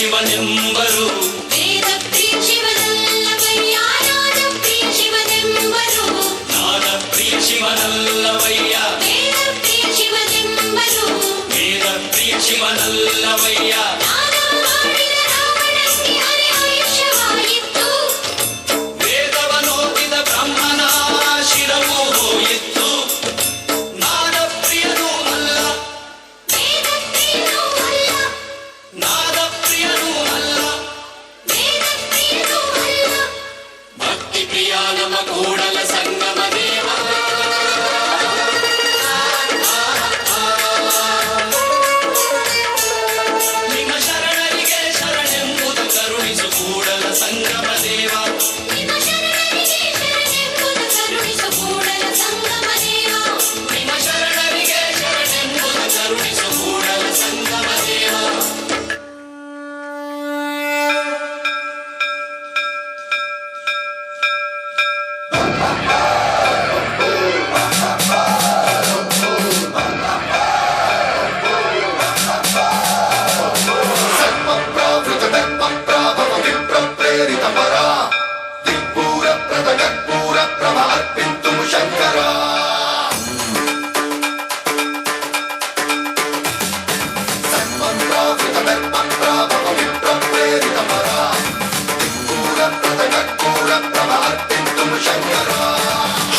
ಶಿವನೆಂಬರು ವೇದಪ್ರಿಯ ಶಿವನಲ್ಲವಯ್ಯ ನಾದಪ್ರಿಯ ಶಿವನೆಂಬರು ನಾದಪ್ರಿಯ ಶಿವನಲ್ಲವಯ್ಯ ವೇದಪ್ರಿಯ ಶಿವನೆಂಬರು ವೇದಪ್ರಿಯ ಶಿವನಲ್ಲವಯ್ಯ ನಾದ ಮಾಡಿದ ರಾವಣಕ್ಕೆ ಅರೆ ಆಯುಷ್ಯವಾಯಿತು ವೇದವನೋದಿದ ಬ್ರಹ್ಮನ ಶಿರವು ಹೋಯಿತು ನಾದಪ್ರಿಯನೂ ಅಲ್ಲ ವೇದಪ್ರಿಯನೂ ಅಲ್ಲ ನಾದಪ್ರಿಯನೂ ಅಲ್ಲ ವೇದಪ್ರಿಯನೂ ಅಲ್ಲ ಭಕ್ತಿ ಪ್ರಿಯ ನಮ ಕೂಡಲ ಸಂಗಮ ದೇವ ನಿಮ್ಮ ಶರಣರಿಗೆ ಶರಣೆಂಬುದು ಕರುಣಿಸು ಕೂಡಲ ಸಂಗಮ ದೇವ ನಿಮ್ಮ ಶರಣರಿಗೆ ಶರಣೆಂಬುದು ಕರುಣಿಸು ಕೂಡಲ ಸಂಗಮ ದೇವ ನಿಮ್ಮ ಶರಣರಿಗೆ ಶರಣೆಂಬುದು ಕರುಣಿಸು ಕೂಡಲ ಸಂಗಮ ದೇವ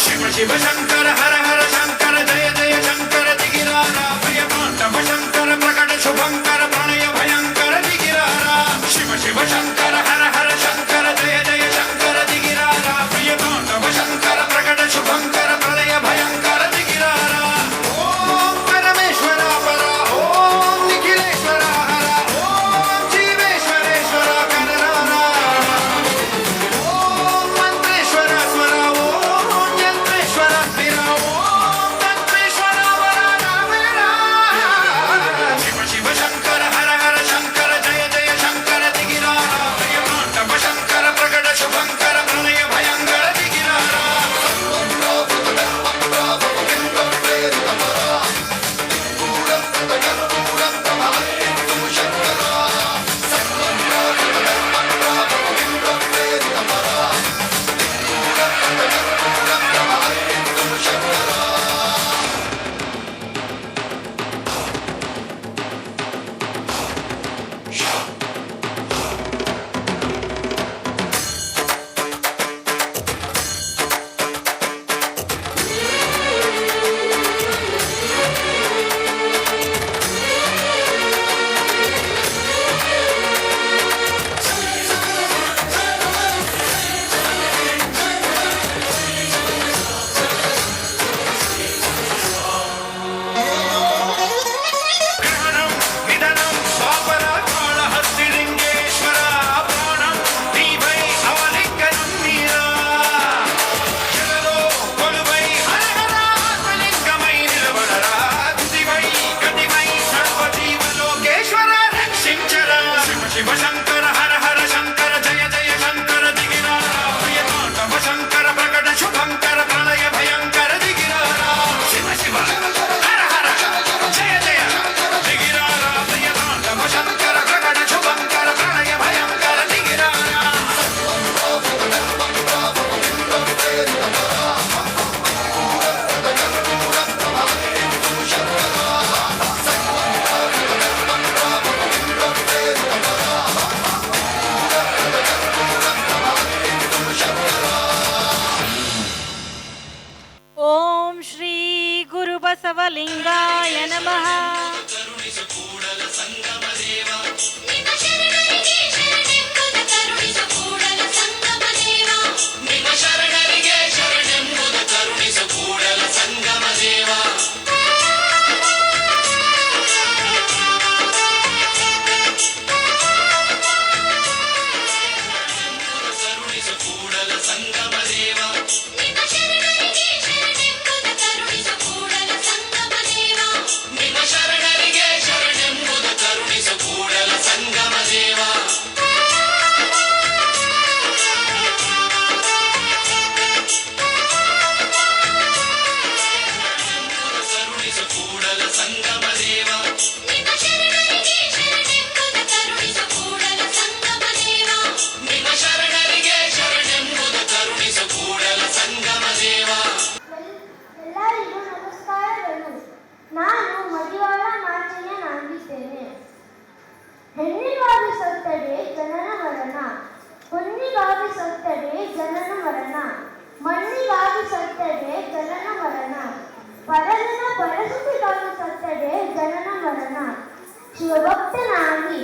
ಶಿವ ಶಿವ ಶಂಕರ ಹರ ಹರ ಶಂಕರ ಜಯ ಜಯ ಶಂಕರ ದಿಗಿರಾರ ಪ್ರಿಯ ತಾಂಡವ ಶಂಕರ ಪ್ರಕಟ ಶುಭಂಕರ ಪ್ರಣಯ ಭಯಂಕರ ದಿಗಿರಾರ ಶಿವ ಶಿವ ಶಂಕರ ಹರ ಹರ ಶಂಕರ ಜಯ ಜಯ ಶಂಕರ ದಿಗಿರಾರ ಪ್ರಿಯ ತಾಂಡವ ಶಂಕರ ಪ್ರಕಟ ಶುಭಂಕರ ಪ್ರಳಯ ಭಯಂಕರ ದಿಗಿರಾರ ಓಂ ಪರಮೇಶ್ವರ ಪರ ಓಂ ನಿಖಿಲೇಶ್ವರ ಹರ ಓಂ ಜೀವೇಶ್ವರೇಶ್ವರ ಕನರಾರ ಓಂ ಮಂತ್ರೇಶ್ವರ ಸ್ವರ ಓಂ ಯಂತ್ರೇಶ್ವರ ಸ್ಥಿರ ಓಂ ತಂತ್ರೇಶ್ವರ ವರ ನಾವೇರ ಶಿವ ಶಿವ ಶಂಕರ ಹರ ಹರ ಶಂಕರ ಜಯ ಜಯ ಶಂಕರ ದಿಗಿರಾರ ಪ್ರಿಯ ತಾಂಡವ ಶಂಕರ ಪ್ರಕಟ ಶುಭಂಕರ ಪ್ರಣಯ ಭಯಂಕರ ದಿಗಿರಾರ ಗ್ರಹಣಂ ನಿಧನಂ ಸ್ವಾಪರ ಕಾಳ ಹಸ್ತಿಲಿಂಗೇಶ್ವರ ಪ್ರಾಣಂ ದೀವೈ ಅವಲಿಂಗನಂ ನೀರ ಜನರೋ ಕೊಲುವೈ ಹರಹರ ಆತ್ಮಲಿಂಗಮೈ ನಿಲವಡರ ದಿವೈ ಗತಿವೈ ಸರ್ವ ಜೀವ ಲೋಕೇಶ್ವರ ರಕ್ಷಿಂಚರ ಶಿವ ಶಿವ ಶಂಕರ ಹರ ಹರ ಶಂಕರ ಜಯ ಜಯ ಶಂಕರ ದಿಗಿರಾರ ಪ್ರಿಯ ತಾಂಡವ ಶಂಕರ ಪ್ರಕಟ ಶುಭಂಕರ ಪ್ರಣಯ ಭಯಂಕರ ದಿಗಿರಾರ ಶಿವ ಶಿವ ಹರ ಹರ ಜಯ ಜಯ ದಿಗಿರಾರ ಪ್ರಿಯ ತಾಂಡವ ಶಂಕರ ಪ್ರಕಟ ಶುಭಂಕರ ಪ್ರಣಯ ಭಯಂಕರ ದಿಗಿರಾರ ಓಂ ಶ್ರೀ ಗುರು ಬಸವಲಿಂಗಾಯ ನಮಃ. ಕರುಣಿಸು ಕೂಡಲ ಸಂಗಮ ದೇವ ನಿಮ್ಮ ಶರಣರಿಗೆ ಶರಣೆಂಬುದು ಕರುಣಿಸು ಕೂಡಲ ಸಂಗಮ ದೇವ ನಿಮ್ಮ ಶರಣರಿಗೆ ಶರಣೆಂಬುದು ಕರುಣಿಸು ಕೂಡಲ ಸಂಗಮ ದೇವ ಕರುಣಿಸು ಕೂಡಲ ಸಂಗಮ ದೇವ ನಿಮ್ಮ ಶರಣರಿಗೆ ಶರಣೆಂಬುದು ಕರುಣಿಸು ಕೂಡಲ ಸಂಗಮ ದೇವ ನಿಮ್ಮ ಶರಣರಿಗೆ ಹೆಣ್ಣಿಗಾಗಿ ಸತ್ತರೆ ಜನನ ಮರಣ, ಹೊನ್ನಿಗಾಗಿ ಸತ್ತರೆ ಜನನ ಮರಣ, ಮಣ್ಣಿಗಾಗಿ ಸತ್ತರೆ ಜನನ ಮರಣ, ಪರನ ಪರಿಸ್ಥಿತಿಗಾಗಿ ಸತ್ತರೆ ಜನನ ಮರಣ. ಶಿವಭಕ್ತನಾಗಿ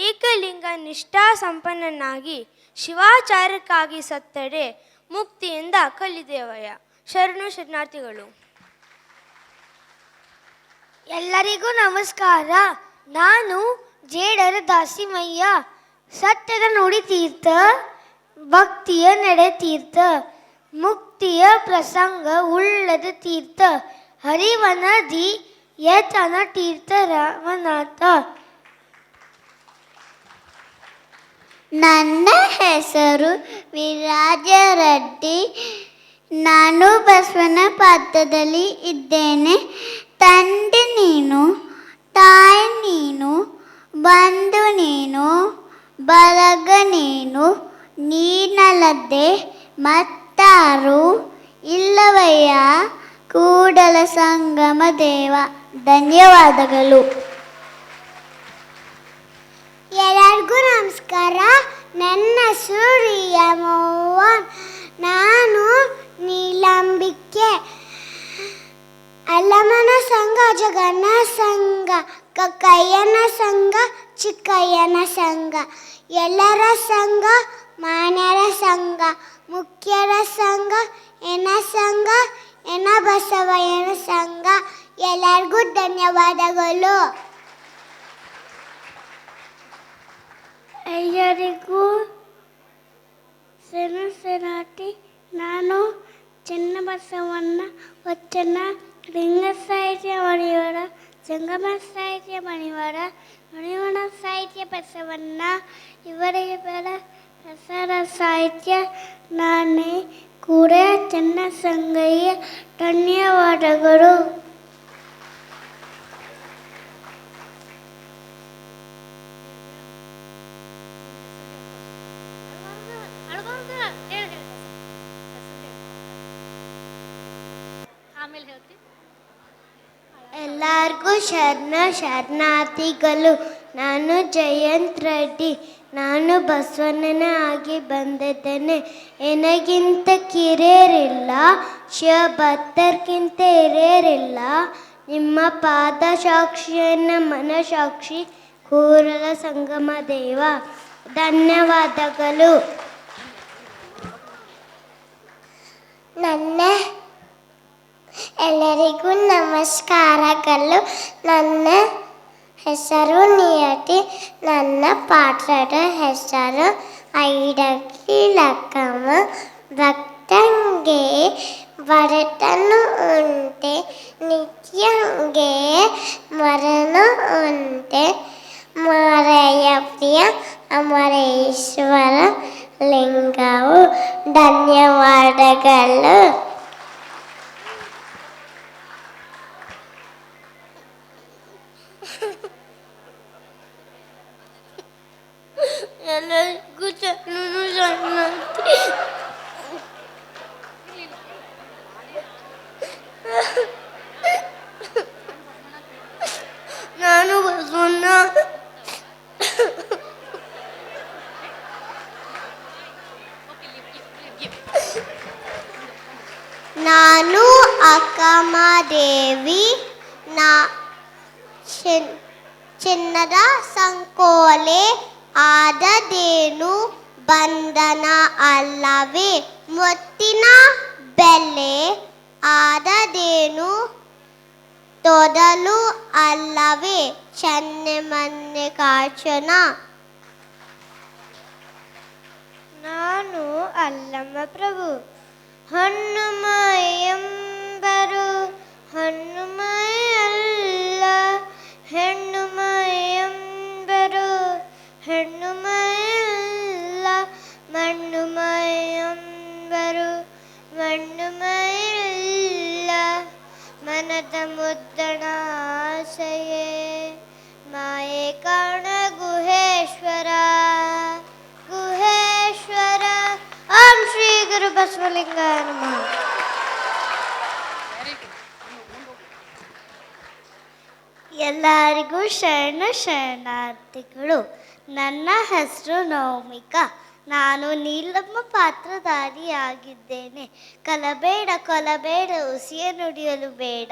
ಏಕಲಿಂಗ ನಿಷ್ಠಾ ಸಂಪನ್ನನಾಗಿ ಶಿವಾಚಾರಕ್ಕಾಗಿ ಸತ್ತರೆ ಮುಕ್ತಿಯಿಂದ ಕಲಿದೇವಯ್ಯ. ಶರಣು ಶರಣಾರ್ಥಿಗಳು. ಎಲ್ಲರಿಗೂ ನಮಸ್ಕಾರ. ನಾನು ಜೇಡರ ದಾಸಿಮಯ್ಯ. ಸತ್ಯದ ನುಡಿ ತೀರ್ಥ, ಭಕ್ತಿಯ ನಡೆ ತೀರ್ಥ, ಮುಕ್ತಿಯ ಪ್ರಸಂಗ ಉಳ್ಳದ ತೀರ್ಥ, ಹರಿವನದಿ ಯತನ ತೀರ್ಥ ರಾಮನಾಥ. ನನ್ನ ಹೆಸರು ವಿರಾಜರೆಡ್ಡಿ. ನಾನು ಬಸವನ ಪಾತ್ರದಲ್ಲಿ ಇದ್ದೇನೆ. ತಂದೆ ನೀನು, ತಾಯಿ ನೀನು, ಬಂಧು ನೀನು, ಬಳಗ ನೀನು, ನೀನಲ್ಲದೆ ಮತ್ತಾರು ಇಲ್ಲವಯ್ಯ ಕೂಡಲ ಸಂಗಮ ದೇವ. ಧನ್ಯವಾದಗಳು. ಎಲ್ಲರಿಗೂ ನಮಸ್ಕಾರ. ನನ್ನ ಹೆಸರು ರಿಯಾ ಮೋಹನ್. ನಾನು ನೀಲಂಬಿಕೆ. ಅಲ್ಲಮ್ಮನ ಸಂಘ, ಜಗನ್ನ ಸಂಘ, ಕಕ್ಕಯ್ಯನ ಸಂಘ, ಚಿಕ್ಕಯ್ಯನ ಸಂಘ, ಎಲ್ಲರ ಸಂಘ, ಮಾನ್ಯರ ಸಂಘ, ಮುಖ್ಯರ ಸಂಘ, ಎನ ಸಂಘ, ಎನ ಬಸವಯ್ಯನ ಸಂಘ. ಎಲ್ಲರಿಗೂ ಧನ್ಯವಾದಗಳು. ಎಲ್ಲರಿಗೂ ಶರಣಾರ್ಥಿ. ನಾನು ಚೆನ್ನಬಸವಣ್ಣ ವಚನ, ಲಿಂಗ ಸಾಹಿತ್ಯ ಮಣಿವಾಡ, ಸಂಗಮ ಸಾಹಿತ್ಯ ಮಣಿವಾಡ, ಮಣಿವಾಡ ಸಾಹಿತ್ಯ ಬಸವಣ್ಣ, ಇವರಿಗೆ ಬೇಡ ಪ್ರಸಾರ ಸಾಹಿತ್ಯ ನಾನೇ ಕೂಡ ಚೆನ್ನ ಸಂಗಯ್ಯ. ಧನ್ಯವಾದಗಳು. ಎಲ್ಲರಿಗೂ ಶರಣಾರ್ಥಿಗಳು. ನಾನು ಜಯಂತ್ ರೆಡ್ಡಿ. ನಾನು ಬಸವಣ್ಣನ ಆಗಿ ಬಂದಿದ್ದೇನೆ. ಎನಗಿಂತ ಕಿರಿಯರಿಲ್ಲ, ಶಿವಭಕ್ತರ್ಗಿಂತ ಹಿರಿಯರಿಲ್ಲ. ನಿಮ್ಮ ಪಾದ ಸಾಕ್ಷಿಯನ್ನ ಮನಸಾಕ್ಷಿ ಕೂಡಲ ಸಂಗಮ ದೇವ. ಧನ್ಯವಾದಗಳು. ಎಲ್ಲರಿಗೂ ನಮಸ್ಕಾರಗಳು. ನನ್ನ ಹೆಸರು ನಿಯತಿ. ನನ್ನ ಪಾತ್ರದ ಹೆಸರು ಐಡಕ್ಕಿ ಲಕ್ಕಮ್ಮ. ಭಕ್ತಂಗೆ ಬಡತನ ಉಂಟೆ, ನಿತ್ಯಂಗೆ ಮರಣ ಉಂಟೆ. ಮಾರಯ್ಯ ಪ್ರಿಯ ಅಮರೇಶ್ವರ ಲಿಂಗವು. ಧನ್ಯವಾದಗಳು. ಎಲ್ಲರಿಗೂ ಶರಣಾರ್ಥಿ. ನಾನು ಬಸವಣ್ಣ. ನಾನು ಅಕ್ಕಮದೇವಿ. ಚಿನ್ನದ ಸಂಕೋಲೆ ಆದದೇನು ಬಂಧನ ಅಲ್ಲವೇ, ಮುತ್ತಿನ ಬೆಲೆ ಆದದೇನು ತೊದಲು ಅಲ್ಲವೇ, ಚೆನ್ನೆ ಮನ್ನೆ ಕಾಚನ. ನಾನು ಅಲ್ಲಮ್ಮ ಪ್ರಭು. ಹಣ್ಣುಮಯಂಬರು ಹಣ್ಣುಮಯಲ್ಲ, ಹೆಣ್ಣುಮಯಂಬರು ಹೆಣ್ಣುಮಯಲ್ಲ, ಮಣ್ಣುಮಯಂಬರು ಮಣ್ಣುಮಯಲ್ಲ. ಮನದ ಮುದ್ದಣ ಆಸೆಯೇ ಮಾಯೆ ಕಾಣ ಗುಹೇಶ್ವರ ಗುಹೇಶ್ವರ. ಓಂ ಶ್ರೀ ಗುರು ಬಸವಲಿಂಗಾಯ ನಮಃ. ಶರಣಾರ್ಥಿಗಳು. ನನ್ನ ಹೆಸರು ನೌಮಿಕಾ. ನಾನು ನೀಲಮ್ಮ ಪಾತ್ರಧಾರಿಯಾಗಿದ್ದೇನೆ. ಕಲಬೇಡ ಕೊಲಬೇಡ ಹುಸಿಯ ನುಡಿಯಲು ಬೇಡ,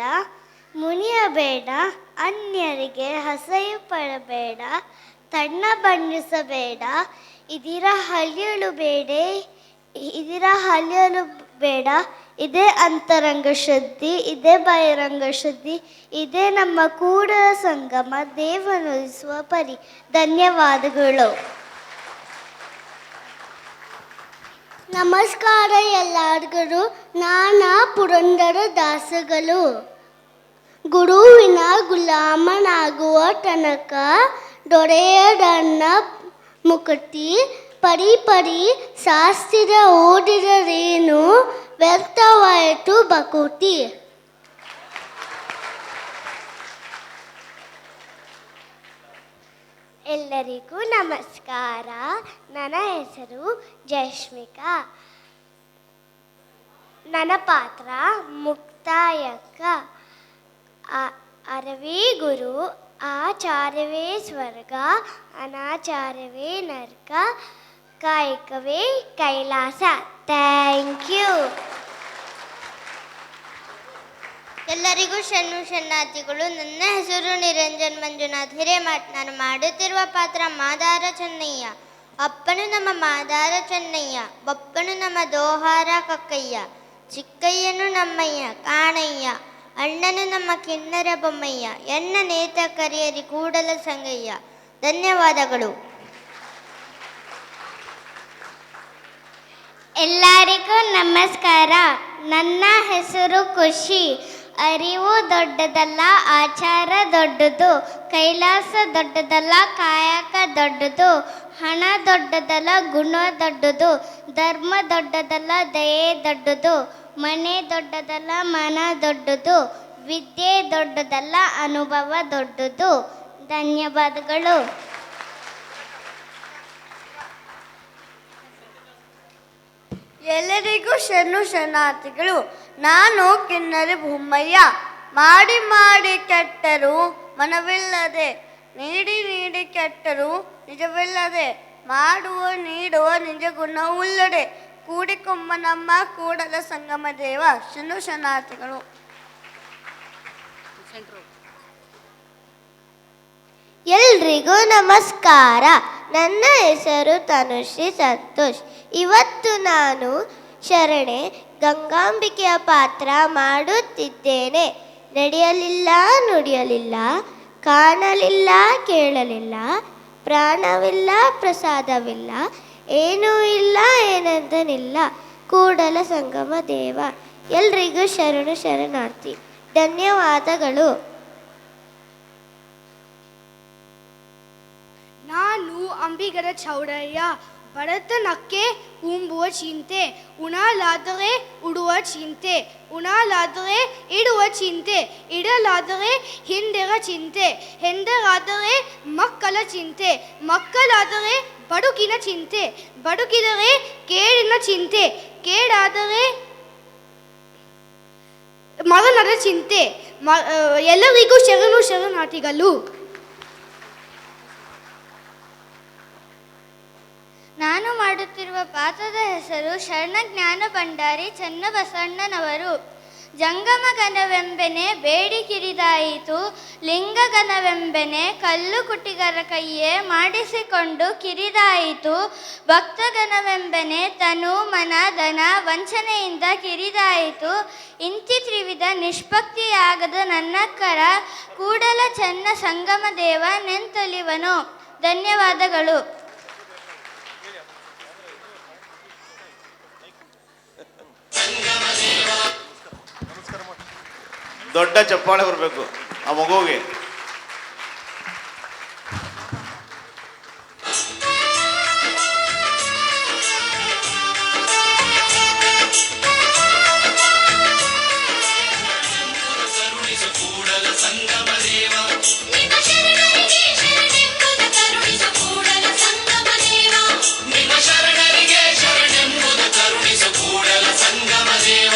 ಮುನಿಯಬೇಡ ಅನ್ಯರಿಗೆ ಅಸಹ್ಯ ಪಡಬೇಡ, ತಣ್ಣ ಬಣ್ಣಿಸಬೇಡ, ಇದರ ಹಲಿಯಲು ಬೇಡ. ಇದೇ ಅಂತರಂಗ ಶುದ್ಧಿ, ಇದೇ ಬಹಿರಂಗ ಶುದ್ಧಿ, ಇದೇ ನಮ್ಮ ಕೂಡಲ ಸಂಗಮ ದೇವನುಳಿಸುವ ಪರಿ. ಧನ್ಯವಾದಗಳು. ನಮಸ್ಕಾರ ಎಲ್ಲರಿಗೂ. ನಾನು ಪುರಂದರ ದಾಸಗಳು. ಗುರುವಿನ ಗುಲಾಮನಾಗುವ ತನಕ ದೊರೆಯದನ್ನ ಮುಕುತಿ, ಪರಿ ಪರಿ ಶಾಸ್ತ್ರ ಓದಿದರೇನು ವ್ಯರ್ಥವಾಯಿತು ಬಕುತಿ. ಎಲ್ಲರಿಗೂ ನಮಸ್ಕಾರ. ನನ್ನ ಹೆಸರು ಜಶ್ಮಿಕಾ. ನನ್ನ ಪಾತ್ರ ಮುಕ್ತಾಯಕ್ಕ. ಅರವೇ ಗುರು, ಆಚಾರ್ಯವೇ ಸ್ವರ್ಗ, ಅನಾಚಾರ್ಯವೇ ನರ್ಕ, ಕಾಯಕವೇ ಕೈಲಾಸ. Thank you. ಎಲ್ಲರಿಗೂ ಶರಣಾರ್ಥಿಗಳು. ನನ್ನ ಹೆಸರು ನಿರಂಜನ್ ಮಂಜುನಾಥ್ ಹಿರೇಮಠ್. ನಾನು ಮಾಡುತ್ತಿರುವ ಪಾತ್ರ ಮಾದಾರ ಚೆನ್ನಯ್ಯ. ಅಪ್ಪನು ನಮ್ಮ ಮಾದಾರ ಚೆನ್ನಯ್ಯ, ಬಪ್ಪನು ನಮ್ಮ ದೋಹಾರ ಕಕ್ಕಯ್ಯ, ಚಿಕ್ಕಯ್ಯನು ನಮ್ಮಯ್ಯ ಕಾಣಯ್ಯ, ಅಣ್ಣನು ನಮ್ಮ ಕಿನ್ನರ ಬೊಮ್ಮಯ್ಯ, ಎನ್ನ ನೇತ ಕರಿಯರಿ ಕೂಡಲ ಸಂಗಯ್ಯ. ಧನ್ಯವಾದಗಳು. ಎಲ್ಲರಿಗೂ ನಮಸ್ಕಾರ. ನನ್ನ ಹೆಸರು ಖುಷಿ. ಅರಿವು ದೊಡ್ಡದಲ್ಲ, ಆಚಾರ ದೊಡ್ಡದು, ಕೈಲಾಸ ದೊಡ್ಡದಲ್ಲ, ಕಾಯಕ ದೊಡ್ಡದು, ಹಣ ದೊಡ್ಡದಲ್ಲ, ಗುಣ ದೊಡ್ಡದು, ಧರ್ಮ ದೊಡ್ಡದಲ್ಲ, ದಯೆ ದೊಡ್ಡದು, ಮನೆ ದೊಡ್ಡದಲ್ಲ, ಮನ ದೊಡ್ಡದು, ವಿದ್ಯೆ ದೊಡ್ಡದಲ್ಲ, ಅನುಭವ ದೊಡ್ಡದು. ಧನ್ಯವಾದಗಳು. ಎಲ್ಲರಿಗೂ ಶರಣಾರ್ಥಿಗಳು. ನಾನು ಕಿನ್ನರಿ ಬೊಮ್ಮಯ್ಯ. ಮಾಡಿ ಮಾಡಿ ಕೆಟ್ಟರು ಮನವಿಲ್ಲದೆ, ನೀಡಿ ನೀಡಿ ಕೆಟ್ಟರು ನಿಜವಿಲ್ಲದೆ, ಮಾಡುವ ನೀಡುವ ನಿಜ ಗುಣವುಳ್ಳಡೆ, ಕೂಡಿಕೊಂಬ ನಮ್ಮ ಕೂಡಲ ಸಂಗಮ ದೇವ. ಶರಣಾರ್ಥಿಗಳು. ಎಲ್ರಿಗೂ ನಮಸ್ಕಾರ. ನನ್ನ ಹೆಸರು ತನುಶ್ರೀ ಸಂತೋಷ್. ಇವತ್ತು ನಾನು ಶರಣೆ ಗಂಗಾಂಬಿಕೆಯ ಪಾತ್ರ ಮಾಡುತ್ತಿದ್ದೇನೆ. ನಡೆಯಲಿಲ್ಲ, ನುಡಿಯಲಿಲ್ಲ, ಕಾಣಲಿಲ್ಲ, ಕೇಳಲಿಲ್ಲ, ಪ್ರಾಣವಿಲ್ಲ, ಪ್ರಸಾದವಿಲ್ಲ, ಏನೂ ಇಲ್ಲ, ಏನೆಂದನಿಲ್ಲ, ಕೂಡಲ ಸಂಗಮ ದೇವ. ಎಲ್ರಿಗೂ ಶರಣಾರ್ಥಿ. ಧನ್ಯವಾದಗಳು. ನಾನು ಅಂಬಿಗರ ಚೌಡಯ್ಯ. ಬಡತನಕ್ಕೆ ಉಂಬುವ ಚಿಂತೆ, ಉಣಲಾದರೆ ಉಡುವ ಚಿಂತೆ, ಉಣಲಾದರೆ ಇಡುವ ಚಿಂತೆ, ಇಡಲಾದರೆ ಹಿಂದೆರ ಚಿಂತೆ, ಹೆಂಡರಾದರೆ ಮಕ್ಕಳ ಚಿಂತೆ, ಮಕ್ಕಳಾದರೆ ಬಡುಕಿನ ಚಿಂತೆ, ಬಡುಕಿದರೆ ಕೇಡಿನ ಚಿಂತೆ, ಕೇಡಾದರೆ ಮರಣದ ಚಿಂತೆ. ಎಲ್ಲರಿಗೂ ಶರಣಾರ್ಥಿಗಳು. ನಾನು ಮಾಡುತ್ತಿರುವ ಪಾತ್ರದ ಹೆಸರು ಶರಣ ಜ್ಞಾನ ಭಂಡಾರಿ ಚನ್ನಬಸವಣ್ಣನವರು. ಜಂಗಮಗನವೆಂಬೆನೆ ಬೇಡಿ ಕಿರಿದಾಯಿತು, ಲಿಂಗಗನವೆಂಬೆನೆ ಕಲ್ಲು ಕುಟಿಗರ ಕೈಯೇ ಮಾಡಿಸಿಕೊಂಡು ಕಿರಿದಾಯಿತು, ಭಕ್ತಗನವೆಂಬೆನೆ ತನು ಮನ ಧನ ವಂಚನೆಯಿಂದ ಕಿರಿದಾಯಿತು, ಇಂತಿ ತ್ರಿವಿಧ ನಿಷ್ಪಕ್ತಿಯಾಗದ ನನ್ನಕ್ಕರ ಕೂಡಲ ಚೆನ್ನ ಸಂಗಮ ದೇವ ನೆಂತೊಲಿವನು. ಧನ್ಯವಾದಗಳು. ದೊಡ್ಡ ಚಪ್ಪಾಳೆ ಬರಬೇಕು ಆ ಮಗುವಿಗೆ. ಕರುಣಿಸು ಕೂಡಲ ಸಂಗಮ ದೇವ. ನಿಮ್ಮ ಶರಣರಿಗೆ ಶರಣೆಂಬುದ ಕರುಣಿಸು ಕೂಡಲ ಸಂಗಮ ದೇವ. ನಿಮ್ಮ ಶರಣರಿಗೆ ಶರಣೆಂಬುದು ಕರುಣಿಸು ಕೂಡಲ ಸಂಗಮ ದೇವ.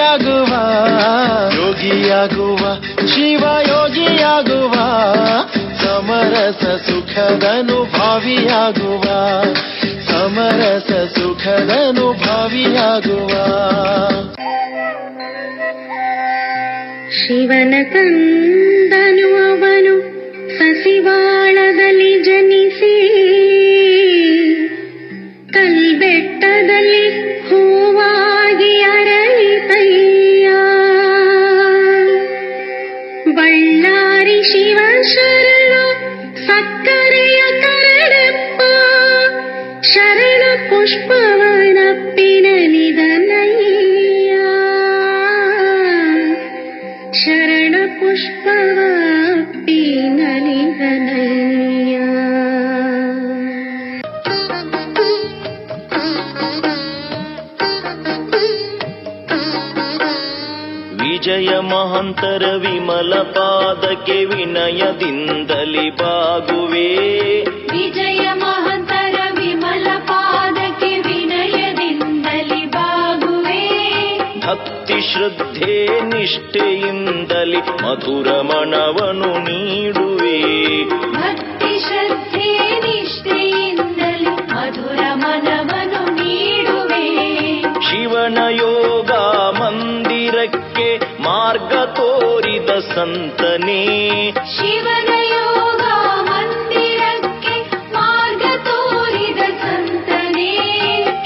ಯೋಗಿಯಾಗುವ ಯೋಗಿಯಾಗುವ ಶಿವ ಯೋಗಿಯಾಗುವ ಸಮರಸ ಸುಖದನುಭಾವಿಯಾಗುವ ಸಮರಸ ಸುಖದನುಭಾವಿಯಾಗುವ ಶಿವನ ಕಂದನು ಅವನು ಸಸಿವಾಳದಲ್ಲಿ ಜನಿಸಿ ಕಲ್ಬೆಟ್ಟದಲ್ಲಿ ಹೂವಾಗಿ ಅರಳಿತಯ್ಯ ಬಳ್ಳಾರಿ ಶಿವ ಶರಣ ಸಕ್ಕರೆಯ ಕರಡಪ್ಪ ಶರಣ ಪುಷ್ಪವನಪ್ಪಿನಲಿದನಯ್ಯ ಶರಣ ಪುಷ್ಪವಪ್ಪಿನಲಿದನಯ್ಯ ವಿಜಯ ಮಹಾಂತರ ವಿಮಲ ಪಾದಕ್ಕೆ ವಿನಯದಿಂದಲಿ ಬಾಗುವೆ ವಿಜಯ ಮಹಂತರ ವಿಮಲ ಪಾದಕ್ಕೆ ವಿನಯದಿಂದಲಿ ಬಾಗುವೆ ಭಕ್ತಿ ಶ್ರದ್ಧೆ ನಿಷ್ಠೆಯಿಂದಲಿ ಮಧುರ ಮನವನು ನೀಡುವೆ ಭಕ್ತಿ ಶ್ರದ್ಧೆ ನಿಷ್ಠೆಯಿಂದಲಿ ಮಧುರ ಮನವನ್ನು ನೀಡುವೆ ಶಿವನ ಯೋಗ ಮಂದಿರಕ್ಕೆ ಮಾರ್ಗ ತೋರಿದ ಸಂತನೇ ಶಿವನ ಯೋಗ ಮಂದಿರಕ್ಕೆ ಮಾರ್ಗ ತೋರಿದ ಸಂತನೇ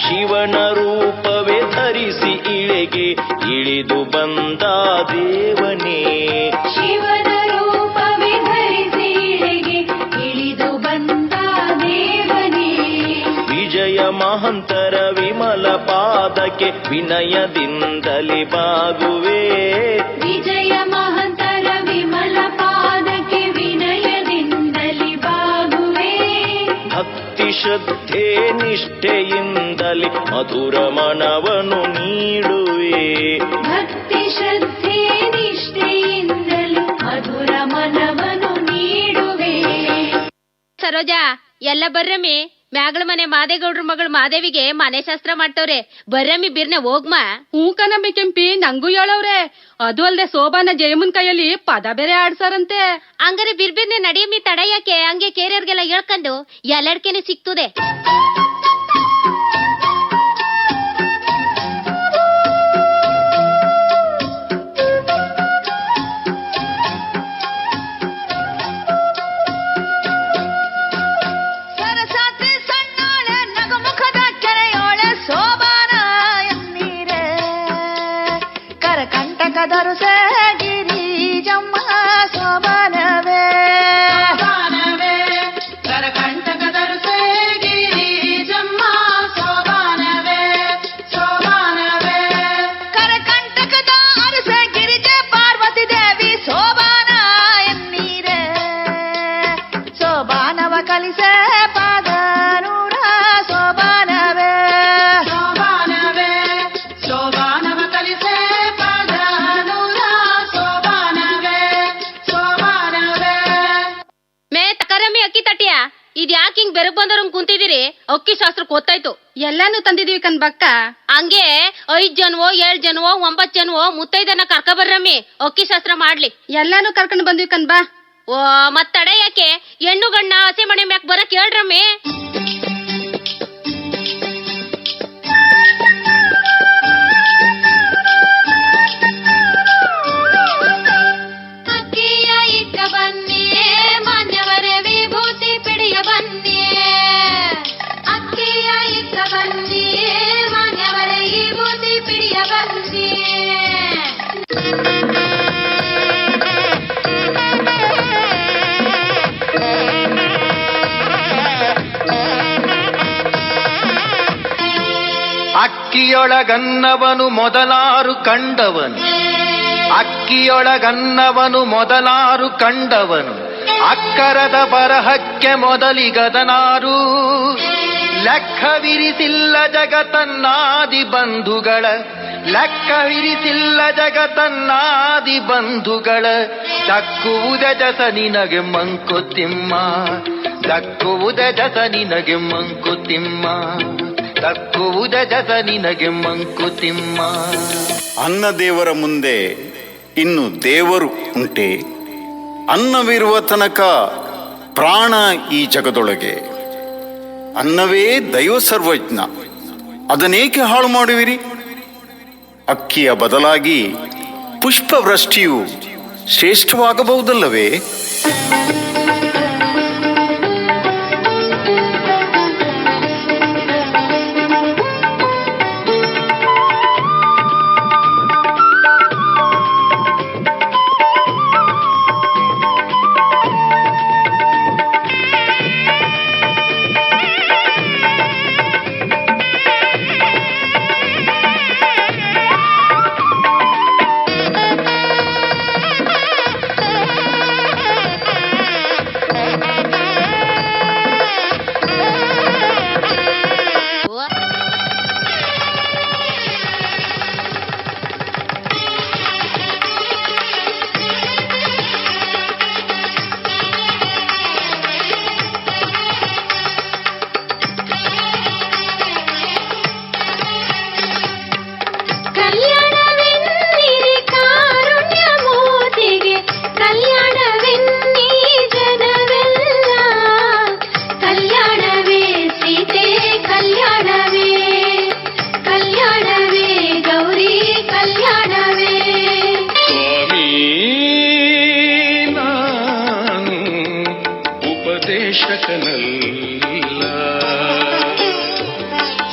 ಶಿವನ ರೂಪವೇ ಧರಿಸಿ ಇಳೆಗೆ ಇಳಿದು ಬಂದ ದೇವನೇ ಶಿವನ ರೂಪವೇ ಧರಿಸಿ ಇಳೆಗೆ ಇಳಿದು ಬಂದ ದೇವನೇ ವಿಜಯ ಮಹಂತರ ವಿಮಲ ಪಾದಕ್ಕೆ ವಿನಯದಿಂದಲಿ ಬಾಗುವೆ ವಿಜಯ ಮಹಂತರ ವಿಮಲ ಪಾದಕ್ಕೆ ವಿನಯದಿಂದಲಿ ಬಾಗುವೆ ಭಕ್ತಿ ಶ್ರದ್ಧೆ ನಿಷ್ಠೆಯಿಂದಲಿ ಮಧುರ ಮನವನು ನೀಡುವೆ ಭಕ್ತಿ ಶ್ರದ್ಧೆ ನಿಷ್ಠೆಯಿಂದಲಿ ಮಧುರ ಮನವನ್ನು ನೀಡುವೆ ಸರೋಜಾ ಎಲ್ಲ ಬರ್ರಮ್ಮಿ ಮ್ಯಾಗಳ ಮನೆ ಮಾದೇಗೌಡ್ರ ಮಗಳು ಮಾದೇವಿಗೆ ಮನೆ ಶಾಸ್ತ್ರ ಮಾಡ್ತವ್ರೆ ಬರ್ರಮ್ಮಿ ಬಿರ್ನೆ ಹೋಗ್ಮಾ ಹೂ ಕಣಮ್ಮಿ ಕೆಂಪಿ ನಂಗೂ ಹೇಳವ್ರೆ ಅದು ಅಲ್ದೆ ಶೋಭಾನ ಜಯಮನ್ ಕೈಯಲ್ಲಿ ಪದ ಬೇರೆ ಆಡ್ಸಾರಂತೆ ಹಂಗಾರೆ ಬಿರ್ಬಿರ್ನೆ ನಡಿಯಮ್ಮಿ ತಡಯಕ್ಕೆ ಹಂಗೆ ಕೇರಿಯರ್ಗೆಲ್ಲ ಹೇಳ್ಕೊಂಡು ಎಲ್ಲಡ್ಕೆನೆ ಸಿಕ್ತದೆ ಗಿರಿಜಮ್ಮ ಸೋಬಾನವೇ ಕರಕಂಟಕದರುಸೆ ಗಿರಿಜಮ್ಮ ಸೋಬಾನವೇ ಸೋಬಾನವೇ ಕರಕಂಟಕದ ಅರಸ ಗಿರಿಜೆ ಪಾರ್ವತಿ ದೇವಿ ಸೋಬಾನ ಎನ್ನೀರೆ ಸೋಬಾನವ ಕಲಿಸೆ ಪಾದನೂರ ಸೋಬಾನವೇ ಸೋಬಾನವೇ ಸೋಬಾನವ ಕಲಿಸೆ ಪಾದನೂರ ಸೋಬಾನವೇ ಸೋಬಾನವೇ ಮೇ ತಕರಮ್ಮಿ ಅಕ್ಕಿ ತಟ್ಟಿಯ ಇದ್ ಯಾಕೆ ಹಿಂಗ್ ಬೆರಗ್ ಬಂದವ್ರಂಗ್ ಕುಂತಿದಿರಿ ಅಕ್ಕಿ ಶಾಸ್ತ್ರಕ್ಕೆ ಗೊತ್ತಾಯ್ತು ಎಲ್ಲಾನು ತಂದಿದೀವಿ ಕಣ್ಬಕ್ಕ ಹಂಗೆ 5 ಜನವೋ 7 ಜನವೋ 9 ಜನವೋ ಮುತ್ತೈದನ್ನ ಕರ್ಕ ಬರ್ರಮ್ಮಿ ಅಕ್ಕಿ ಶಾಸ್ತ್ರ ಮಾಡ್ಲಿ ಎಲ್ಲಾನು ಕರ್ಕೊಂಡ್ ಬಂದ್ವಿ ಕಣ್ಬಾ ಓ ಮತ್ತಡ ಯಾಕೆ ಹೆಣ್ಣು ಗಣ್ಣ ಹಸೆ ಮನೆ ಮ್ಯಾಕ್ ಬರಕ್ ಹೇಳ್ರಮ್ಮಿ ಅಕ್ಕಿಯ ಇಟ್ಟ ಬನ್ನಿಯೇ ಮಾನ್ಯವರೇ ವಿಭೂತಿ ಪಿಡಿಯ ಬನ್ನಿಯೇ ಅಕ್ಕಿಯ ಇಟ್ಟ ಬನ್ನಿಯೇ ಮಾನ್ಯವರೇ ವಿಭೂತಿ ಪಿಡಿಯ ಬನ್ನಿಯೇ ಅಕ್ಕಿಯೊಳಗನ್ನವನು ಮೊದಲಾರು ಕಂಡವನು ಅಕ್ಕಿಯೊಳಗನ್ನವನು ಮೊದಲಾರು ಕಂಡವನು ಅಕ್ಕರದ ಬರಹಕ್ಕೆ ಮೊದಲಿಗದನಾರು ಲೆಕ್ಕವಿರಿಸಿಲ್ಲ ಜಗತನ್ನಾದಿ ಬಂಧುಗಳ ಲೆಕ್ಕವಿರಿಸಿಲ್ಲ ಜಗತನ್ನಾದಿ ಬಂಧುಗಳ ದಕ್ಕುವುದ ಜಸ ನಿನಗೆ ಮಂಕುತಿಮ್ಮ ದಕ್ಕುವುದ ಜಸ ನಿನಗೆ ಮಂಕುತಿಮ್ಮ ದಕ್ಕುವುದ ಜಸ ನಿನಗೆ ಮಂಕುತಿಮ್ಮ ಅನ್ನ ದೇವರ ಮುಂದೆ ಇನ್ನು ದೇವರು ಉಂಟೆ? ಅನ್ನವಿರುವ ತನಕ ಪ್ರಾಣ ಈ ಜಗದೊಳಗೆ. ಅನ್ನವೇ ದೈವ ಸರ್ವಜ್ಞ, ಅದನ್ನೇಕೆ ಹಾಳು ಮಾಡುವಿರಿ? ಅಕ್ಕಿಯ ಬದಲಾಗಿ ಪುಷ್ಪವೃಷ್ಟಿಯು ಶ್ರೇಷ್ಠವಾಗಬಹುದಲ್ಲವೇ?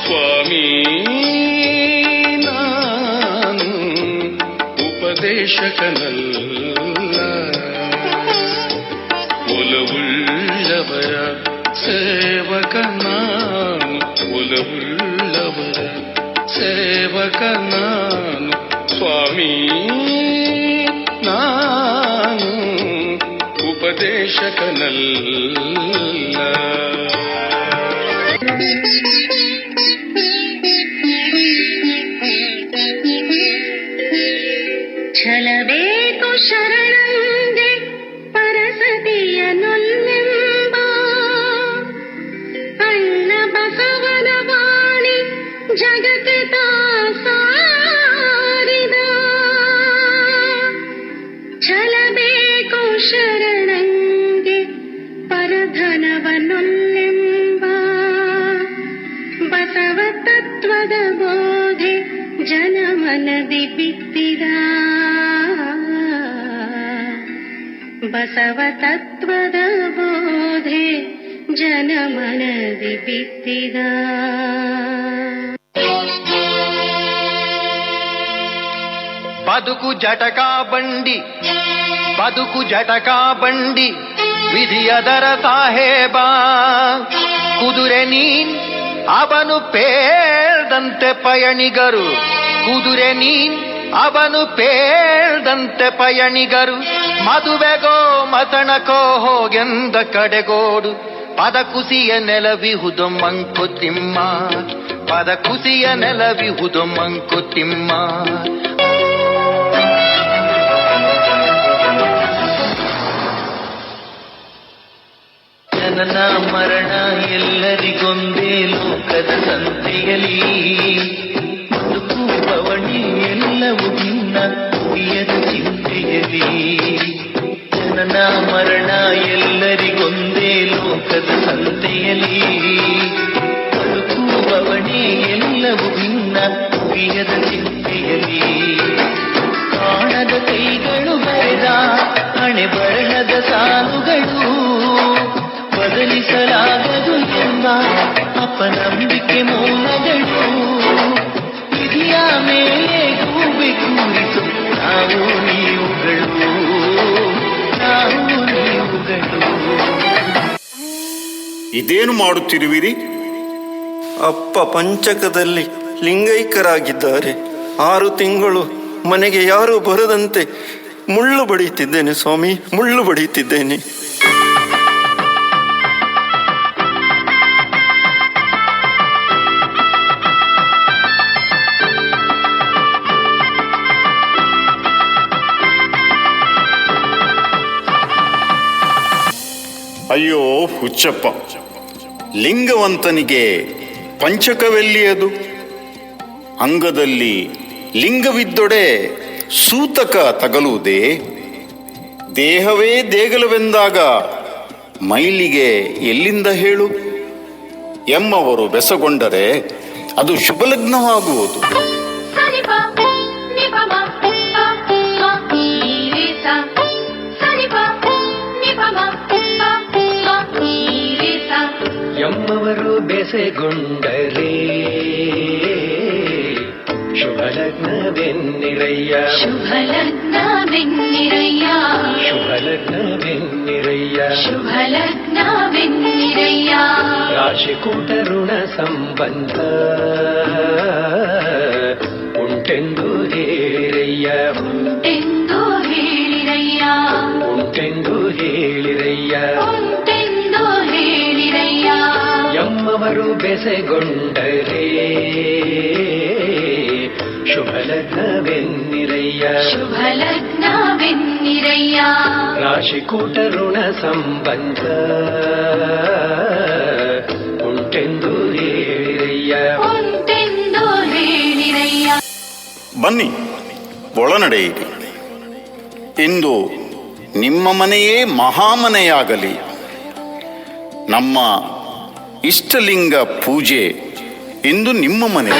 ಸ್ವಾಮಿ ನಾನು ಉಪದೇಶಕನಲ್ಲ, ಒಲವುಳ್ಳವರ ಸೇವಕ ನಾನು, ಒಲವುಳ್ಳವರ ಸೇವಕ ನಾನು. ಸ್ವಾಮಿ ನಾನು ಉಪದೇಶಕನಲ್ಲ. ಛಲಬೇಕು ಶರಣಂಗೆ ಪರಸತಿಯನೊಲ್ಲೆಂಬ ಅಣ್ಣ ಬಸವನ ವಾಣಿ ಜಗಕ್ಕೆ ಸಾರಿದ. ಛಲಬೇಕು ಶರಣಂಗೆ ಪರಧನವನೊಲ್ಲೆಂಬ ಬಸವ ತತ್ವದ ಬೋಧೆ ಜನಮನದಿ ಬಿತ್ತಿದ. ಬಸವ ತತ್ವದ ಬೋಧೆ ಜನಮನದಿ ಬಿತ್ತಿದ. ಬದುಕು ಜಟಕಾ ಬಂಡಿ, ಬದುಕು ಜಟಕಾ ಬಂಡಿ, ವಿಧಿಯದರ ಸಾಹೇಬ. ಕುದುರೆ ನೀನ್ ಅವನು ಪೇಳ್ದಂತೆ ಪಯಣಿಗರು, ಕುದುರೆ ನೀನ್ ಅವನು ಪೇಳ್ದಂತೆ ಪಯಣಿಗರು. ಮದುವೆಗೋ ಮತಣಕೋ ಹೋಗೆಂದ ಕಡೆಗೋಡು, ಪದ ಕುಸಿಯ ನೆಲವಿಹುದು ಮಂಕುತಿಮ್ಮ, ಪದ ಕುಸಿಯ ನೆಲವಿಹುದು ಮಂಕುತಿಮ್ಮ. ಜನನ ಮರಣ ಎಲ್ಲರಿಗೊಂದೇ ಲೋಕದ ಸಂತೆಯಲಿ, ಬದುಕು ಬವಣಿ ಎಲ್ಲವೂ ಭಿನ್ನ ಉಳಿಯದ ಚಿಂತೆಯಲಿ. ಜನನ ಮರಣ ಎಲ್ಲರಿಗೊಂದೇ ಲೋಕದ ಸಂತೆಯಲಿ, ಬದುಕು ಬವಣಿ ಎಲ್ಲವೂ ಭಿನ್ನ ಉಳಿಯದ ಚಿಂತೆಯಲಿ. ಕಾಣದ ಕೈಗಳು ಬರೆದ ಹಣೆ ಬರಹದ ಸಾಲುಗಳು, ಬದಲಿಸಲಾಗದು ಎಂಬ ಅಪನಂಬಿಕೆ ಮೂಲಗಳು. ವಿಧಿಯ ಮೇಲೆ ಗೂಬೆ ಕೂರಿಸು ನಾವು ನೀವುಗಳು, ನಾವು ನೀವುಗಳು. ಇದೇನು ಮಾಡುತ್ತಿರುವಿರಿ? ಅಪ್ಪ ಪಂಚಕದಲ್ಲಿ ಲಿಂಗೈಕ್ಯರಾಗಿದ್ದಾರೆ. 6 ತಿಂಗಳು ಮನೆಗೆ ಯಾರೂ ಬರದಂತೆ ಮುಳ್ಳು ಬಡಿಯುತ್ತಿದ್ದೇನೆ ಸ್ವಾಮಿ, ಮುಳ್ಳು ಬಡಿಯುತ್ತಿದ್ದೇನೆ. ಅಯ್ಯೋ ಹುಚ್ಚಪ್ಪ, ಲಿಂಗವಂತನಿಗೆ ಪಂಚಕವೆಲ್ಲಿಯದು? ಅಂಗದಲ್ಲಿ ಲಿಂಗವಿದ್ದೊಡೆ ಸೂತಕ ತಗಲುವುದೇ? ದೇಹವೇ ದೇಗಲವೆಂದಾಗ ಮೈಲಿಗೆ ಎಲ್ಲಿಂದ ಹೇಳು? ಎಮ್ಮವರು ಬೆಸಗೊಂಡರೆ ಅದು ಶುಭಲಗ್ನವಾಗುವುದು. ಎಮ್ಮವರು ಬೆಸೆಗೊಂಡರೆ ಶುಭಲಗ್ನವೆನ್ನಿರಯ್ಯ, ಶುಭಲಗ್ನವೆನ್ನಿರಯ್ಯ, ಶುಭಲಗ್ನವೆನ್ನಿರಯ್ಯ, ಶುಭಲಗ್ನವೆನ್ನಿರಯ್ಯ. ರಾಶಿಕೂಟ ಋಣ ಸಂಬಂಧ ಉಂಟೆಂದು ಹೇಳಿರಯ್ಯ, ಉಂಟೆಂದು ಹೇಳಿರಯ್ಯ, ಉಂಟೆಂದು ಹೇಳಿರಯ್ಯ, ಉಂಟೆಂದು ಹೇಳಿರಯ್ಯ. ಎಮ್ಮವರು ಬೆಸೆಗೊಂಡರೆ ಶುಭಲಗ್ನವೆನ್ನಿರಯ್ಯ, ಶುಭಲಗ್ನವೆನ್ನಿರಯ್ಯ. ರಾಶಿಕೂಟ ಋಣ ಸಂಬಂಧ ಉಂಟೆಂದು ಹೇಳಿರಯ್ಯ, ಉಂಟೆಂದು ಹೇಳಿರಯ್ಯ. ಬನ್ನಿ, ಒಳನಡೆಯಿರಿ. ಇಂದು ನಿಮ್ಮ ಮನೆಯೇ ಮಹಾಮನೆಯಾಗಲಿ. ನಮ್ಮ ಇಷ್ಟಲಿಂಗ ಪೂಜೆ ಇಂದು ನಿಮ್ಮ ಮನೆ.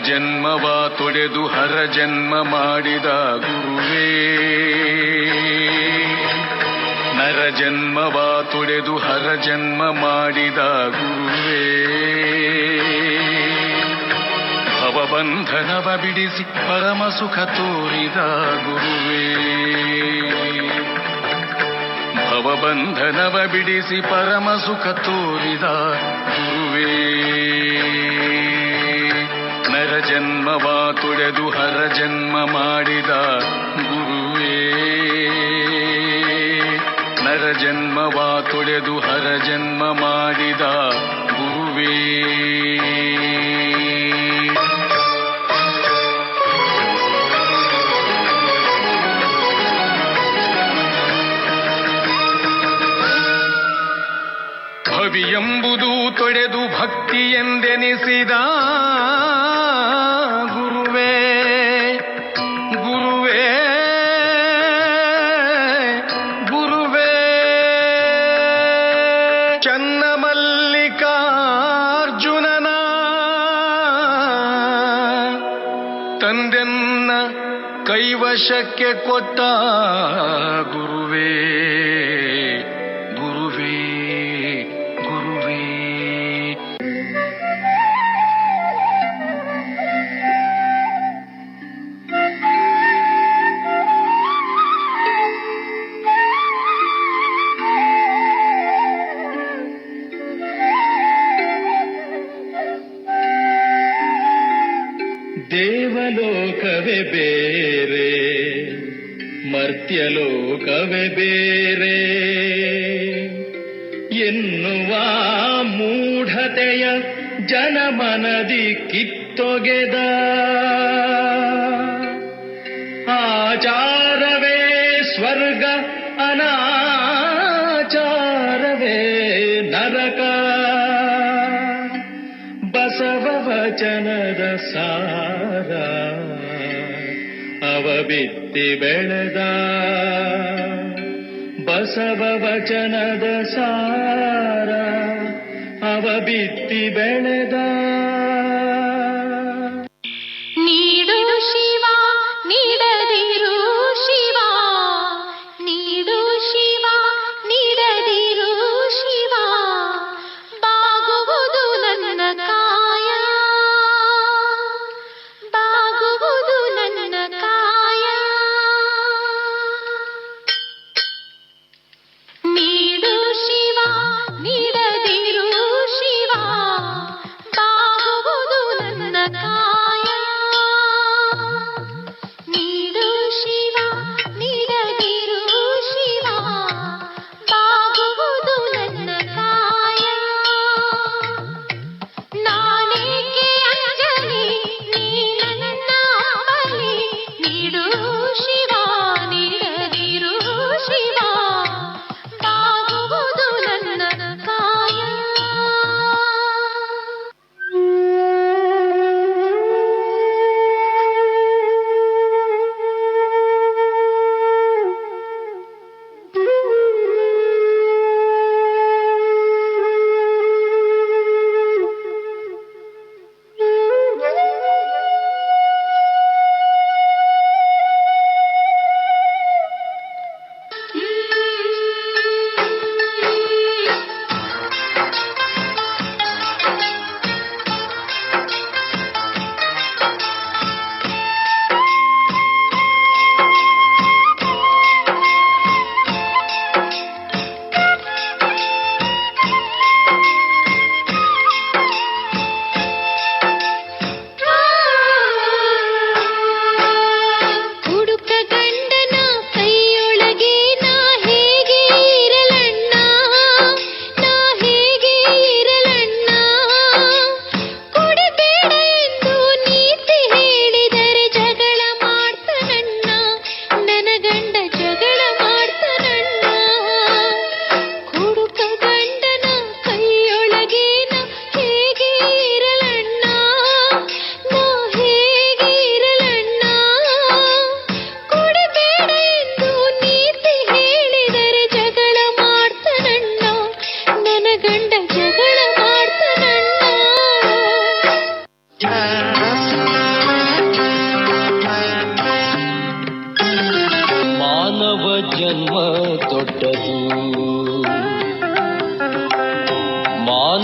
ಜನ್ಮವ ತೊಡೆದು ಹರ ಜನ್ಮ ಮಾಡಿದ ಗುರುವೇ, ನರ ಜನ್ಮವ ತೊಡೆದು ಹರ ಜನ್ಮ ಮಾಡಿದ ಗುರುವೇ, ಭವಬಂಧನವ ಬಿಡಿಸಿ ಪರಮ ಸುಖ ತೋರಿದ ಗುರುವೇ, ಭವಬಂಧನವ ಬಿಡಿಸಿ ಪರಮ ಸುಖ ತೋರಿದ ಗುರುವೇ, ನರ ಜನ್ಮವ ತೊಡೆದು ಹರ ಜನ್ಮ ಮಾಡಿದ ಗುರುವೇ, ನರ ಜನ್ಮವ ತೊಡೆದು ಹರ ಜನ್ಮ ಮಾಡಿದ ಗುರುವೇ. ಭವಿಯೆಂಬುದು ತೊಡೆದು ಭಕ್ತಿ ಎಂದೆನಿಸಿದ ಗುರುವೇ, ಗುರುವೇ, ಗುರುವೇ, ಚನ್ನಮಲ್ಲಿಕಾರ್ಜುನನ ತಂದೆನ್ನ ಕೈವಶಕ್ಕೆ ಕೊಟ್ಟ ಗುರುವೇ, ಗುರುವೇ, ಗುರುವೇ. ದೇವಲೋಕವೇ ಬೇರೆ, ಮರ್ತ್ಯಲೋಕವೇ ಬೇರೆ ಎನ್ನುವ ಮೂಢತೆಯ ಜನಮನದಿ ಕಿತ್ತೊಗೆದ ಆಚಾರವೇ ಸ್ವರ್ಗ, ಅನಾಚಾರವೇ ನರಕ, ಬಸವ ವಚನದ ಸಾರ ಅವ ಬಿತ್ತಿ ಬೆಳೆದ, ಬಸವ ವಚನದ ಸಾರ ಅವ ಬಿತ್ತಿ ಬೆಳೆದ. ನೀಡು ಶಿವ ನೀಡದಿರು ಶಿವ, ನೀಡು ಶಿವ ನೀಡದಿರು ಶಿವ, ಬಾಗುವುದು ನನ್ನ ಕಾಯ, ಬಾಗುವುದು ನನ್ನ ಕಾಯ.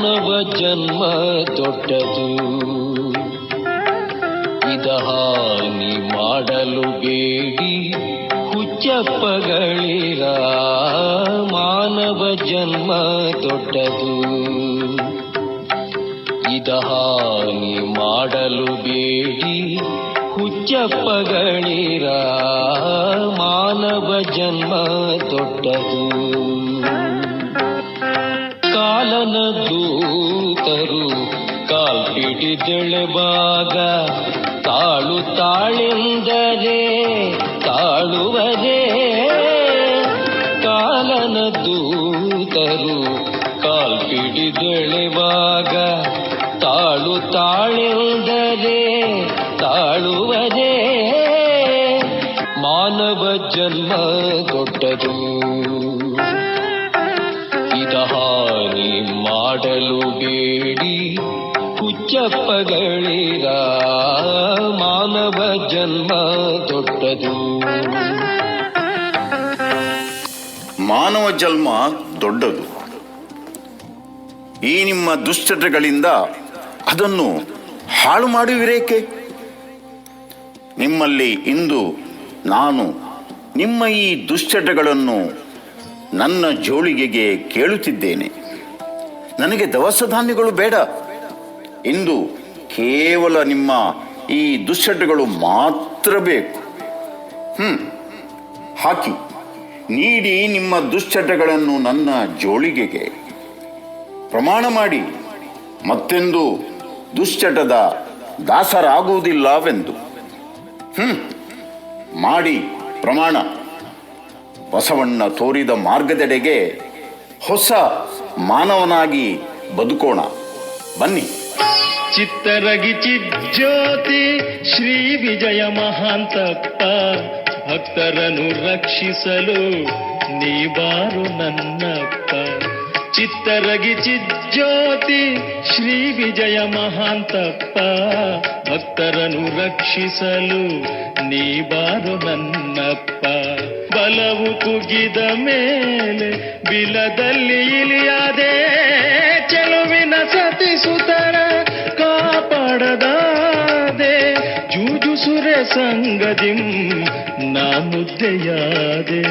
ಮಾನವ ಜನ್ಮ ದೊಡ್ಡದು, ಇದ ಹಾನಿ ಮಾಡಲು ಬೇಡಿ ಹುಚ್ಚಪ್ಪಗಳಿರ. ಮಾನವ ಜನ್ಮ ದೊಡ್ಡದು, ಇದ ಹಾನಿ ಮಾಡಲು ಬೇಡಿ ಹುಚ್ಚಪ್ಪಗಳಿರ. ಮಾನವ ಜನ್ಮ ದೊಡ್ಡದು. ಕಾಲನ ದೂತರು ಕಾಲ್ಪಿಡಿದೆಳೆವಾಗ ತಾಳು ತಾಳೆಂದರೆ ತಾಳುವರೇ. ಕಾಲನ ದೂತರು ಕಾಲ್ಪಿಡಿದೆಳೆವಾಗ ತಾಳು ತಾಳೆಂದರೆ ತಾಳುವರೇ. ಮಾನವ ಜನ್ಮ ದೊಡ್ಡದು, ಇದ ಹಾನಿ ಮಾಡಲು ಬೇಡಿ ಹುಚ್ಚಪ್ಪಗಳಿರ. ಮಾನವ ಜನ್ಮ ದೊಡ್ಡದು. ಮಾನವ ಜನ್ಮ ದೊಡ್ಡದು. ಈ ನಿಮ್ಮ ದುಶ್ಚಟಗಳಿಂದ ಅದನ್ನು ಹಾಳು ಮಾಡುವಿರೇಕೆ? ನಿಮ್ಮಲ್ಲಿ ಇಂದು ನಾನು ನಿಮ್ಮ ಈ ದುಶ್ಚಟಗಳನ್ನು ನನ್ನ ಜೋಳಿಗೆಗೆ ಕೇಳುತ್ತಿದ್ದೇನೆ. ನನಗೆ ದವಸ ಧಾನ್ಯಗಳು ಬೇಡ. ಇಂದು ಕೇವಲ ನಿಮ್ಮ ಈ ದುಶ್ಚಟಗಳು ಮಾತ್ರ ಬೇಕು. ಹಾಕಿ ನೀಡಿ ನಿಮ್ಮ ದುಶ್ಚಟಗಳನ್ನು ನನ್ನ ಜೋಳಿಗೆಗೆ. ಪ್ರಮಾಣ ಮಾಡಿ ಮತ್ತೆಂದು ದುಶ್ಚಟದ ದಾಸರಾಗುವುದಿಲ್ಲವೆಂದು. ಮಾಡಿ ಪ್ರಮಾಣ. ಬಸವಣ್ಣ ತೋರಿದ ಮಾರ್ಗದೆಡೆಗೆ ಹೊಸ ಮಾನವನಾಗಿ ಬದುಕೋಣ. ಬನ್ನಿ. ಚಿತ್ತರಗಿ ಚಿಜ್ಯೋತಿ ಶ್ರೀ ವಿಜಯ ಮಹಾಂತಪ್ಪ, ಭಕ್ತರನ್ನು ರಕ್ಷಿಸಲು ನೀ ಬಾರು ನನ್ನಪ್ಪ. ಚಿತ್ತರಗಿ ಚಿಜ್ಯೋತಿ ಶ್ರೀ ವಿಜಯ ಮಹಾಂತಪ್ಪ, ಭಕ್ತರನ್ನು ರಕ್ಷಿಸಲು ನೀ ಬಾರು ನನ್ನಪ್ಪ. ಬಲವು ಕುಗ್ಗಿದ ಮೇಲೆ ಬಿಲದಲ್ಲಿ ಇಳಿಯದೆ, ಚೆಲುವಿನ ಸತಿಸುತರ ಕಾಪಾಡದಾದೆ. ಜೂಜು ಸುರೆ ಸಂಗದಿಂ ನಾ ಮುದ್ದೆಯಾದೆ.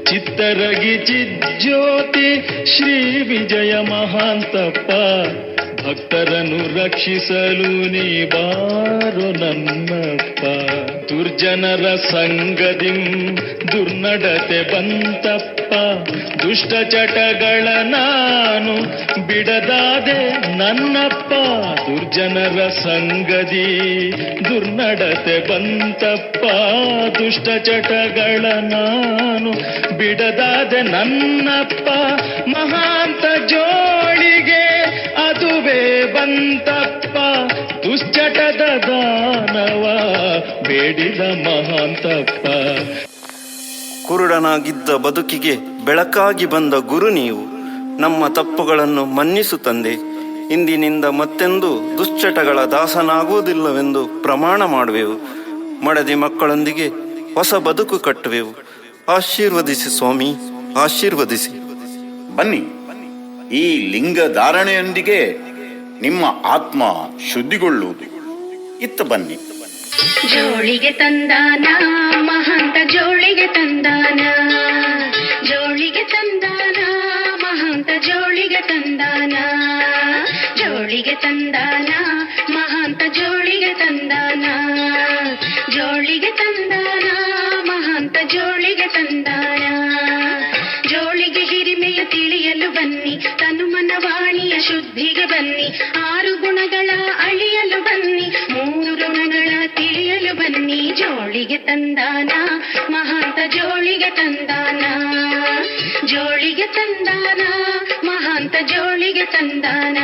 ಚಿತ್ತರಗಿ ಚಿಜ್ಯೋತಿ ಶ್ರೀ ವಿಜಯ ಮಹಾಂತಪ್ಪ, ಭಕ್ತರನ್ನು ರಕ್ಷಿಸಲು ನೀ ಬಾರು ನನ್ನಪ್ಪ. ದುರ್ಜನರ ಸಂಗದಿಂ ದುರ್ನಡತೆ ಬಂತಪ್ಪ, ದುಷ್ಟ ಚಟಗಳ ನಾನು ಬಿಡದಾದೆ ನನ್ನಪ್ಪ. ದುರ್ಜನರ ಸಂಗದಿ ದುರ್ನಡತೆ ಬಂತಪ್ಪ, ದುಷ್ಟ ಚಟಗಳ ನಾನು ಬಿಡದಾದೆ ನನ್ನಪ್ಪ. ಮಹಾಂತ ಜೋಳಿಗೆ ಅದುವೇ ಬಂತಪ್ಪ, ದುಶ್ಚಟದ ದಾನವ ಬೇಡಿದ ಮಹಾಂತಪ್ಪ. ಕುರುಡನಾಗಿದ್ದ ಬದುಕಿಗೆ ಬೆಳಕಾಗಿ ಬಂದ ಗುರು ನೀವು. ನಮ್ಮ ತಪ್ಪುಗಳನ್ನು ಮನ್ನಿಸು ತಂದೆ. ಇಂದಿನಿಂದ ಮತ್ತೆಂದು ದುಶ್ಚಟಗಳ ದಾಸನಾಗುವುದಿಲ್ಲವೆಂದು ಪ್ರಮಾಣ ಮಾಡುವೆವು. ಮಡದಿ ಮಕ್ಕಳೊಂದಿಗೆ ಹೊಸ ಬದುಕು ಕಟ್ಟುವೆವು. ಆಶೀರ್ವದಿಸಿ ಸ್ವಾಮಿ, ಆಶೀರ್ವದಿಸಿ. ಬನ್ನಿ. ಈ ಲಿಂಗ ಧಾರಣೆಯೊಂದಿಗೆ ನಿಮ್ಮ ಆತ್ಮ ಶುದ್ಧಿಗೊಳ್ಳುವುದು. ಇತ್ತ ಬನ್ನಿ. ಜೋಳಿಗೆ ತಂದಾನ ಮಹಾಂತ, ಜೋಳಿಗೆ ತಂದಾನ, ಜೋಳಿಗೆ ತಂದಾನ ಮಹಾಂತ, ಜೋಳಿಗೆ ತಂದಾನ, ಜೋಳಿಗೆ ತಂದಾನ ಮಹಾಂತ, ಜೋಳಿಗೆ ತಂದಾನ, ಜೋಳಿಗೆ ತಂದಾನ ಮಹಾಂತ, ಜೋಳಿಗೆ ತಂದಾನ. ಜೋಳಿಗೆ ಹಿರಿಮೆಯ ತಿಳಿಯಲು ಬನ್ನಿ, ತನು ಮನವಾಣಿಯ ಶುದ್ಧಿಗೆ ಬನ್ನಿ. 6 ಗುಣಗಳ ಅಳಿಯಲು ಬನ್ನಿ, 3 ಋಣಗಳ ತಿಳಿಯಲು ಬನ್ನಿ. ಜೋಳಿಗೆ ತಂದಾನ ಮಹಾಂತ, ಜೋಳಿಗೆ ತಂದಾನ, ಜೋಳಿಗೆ ತಂದಾನ ಮಹಾಂತ, ಜೋಳಿಗೆ ತಂದಾನ.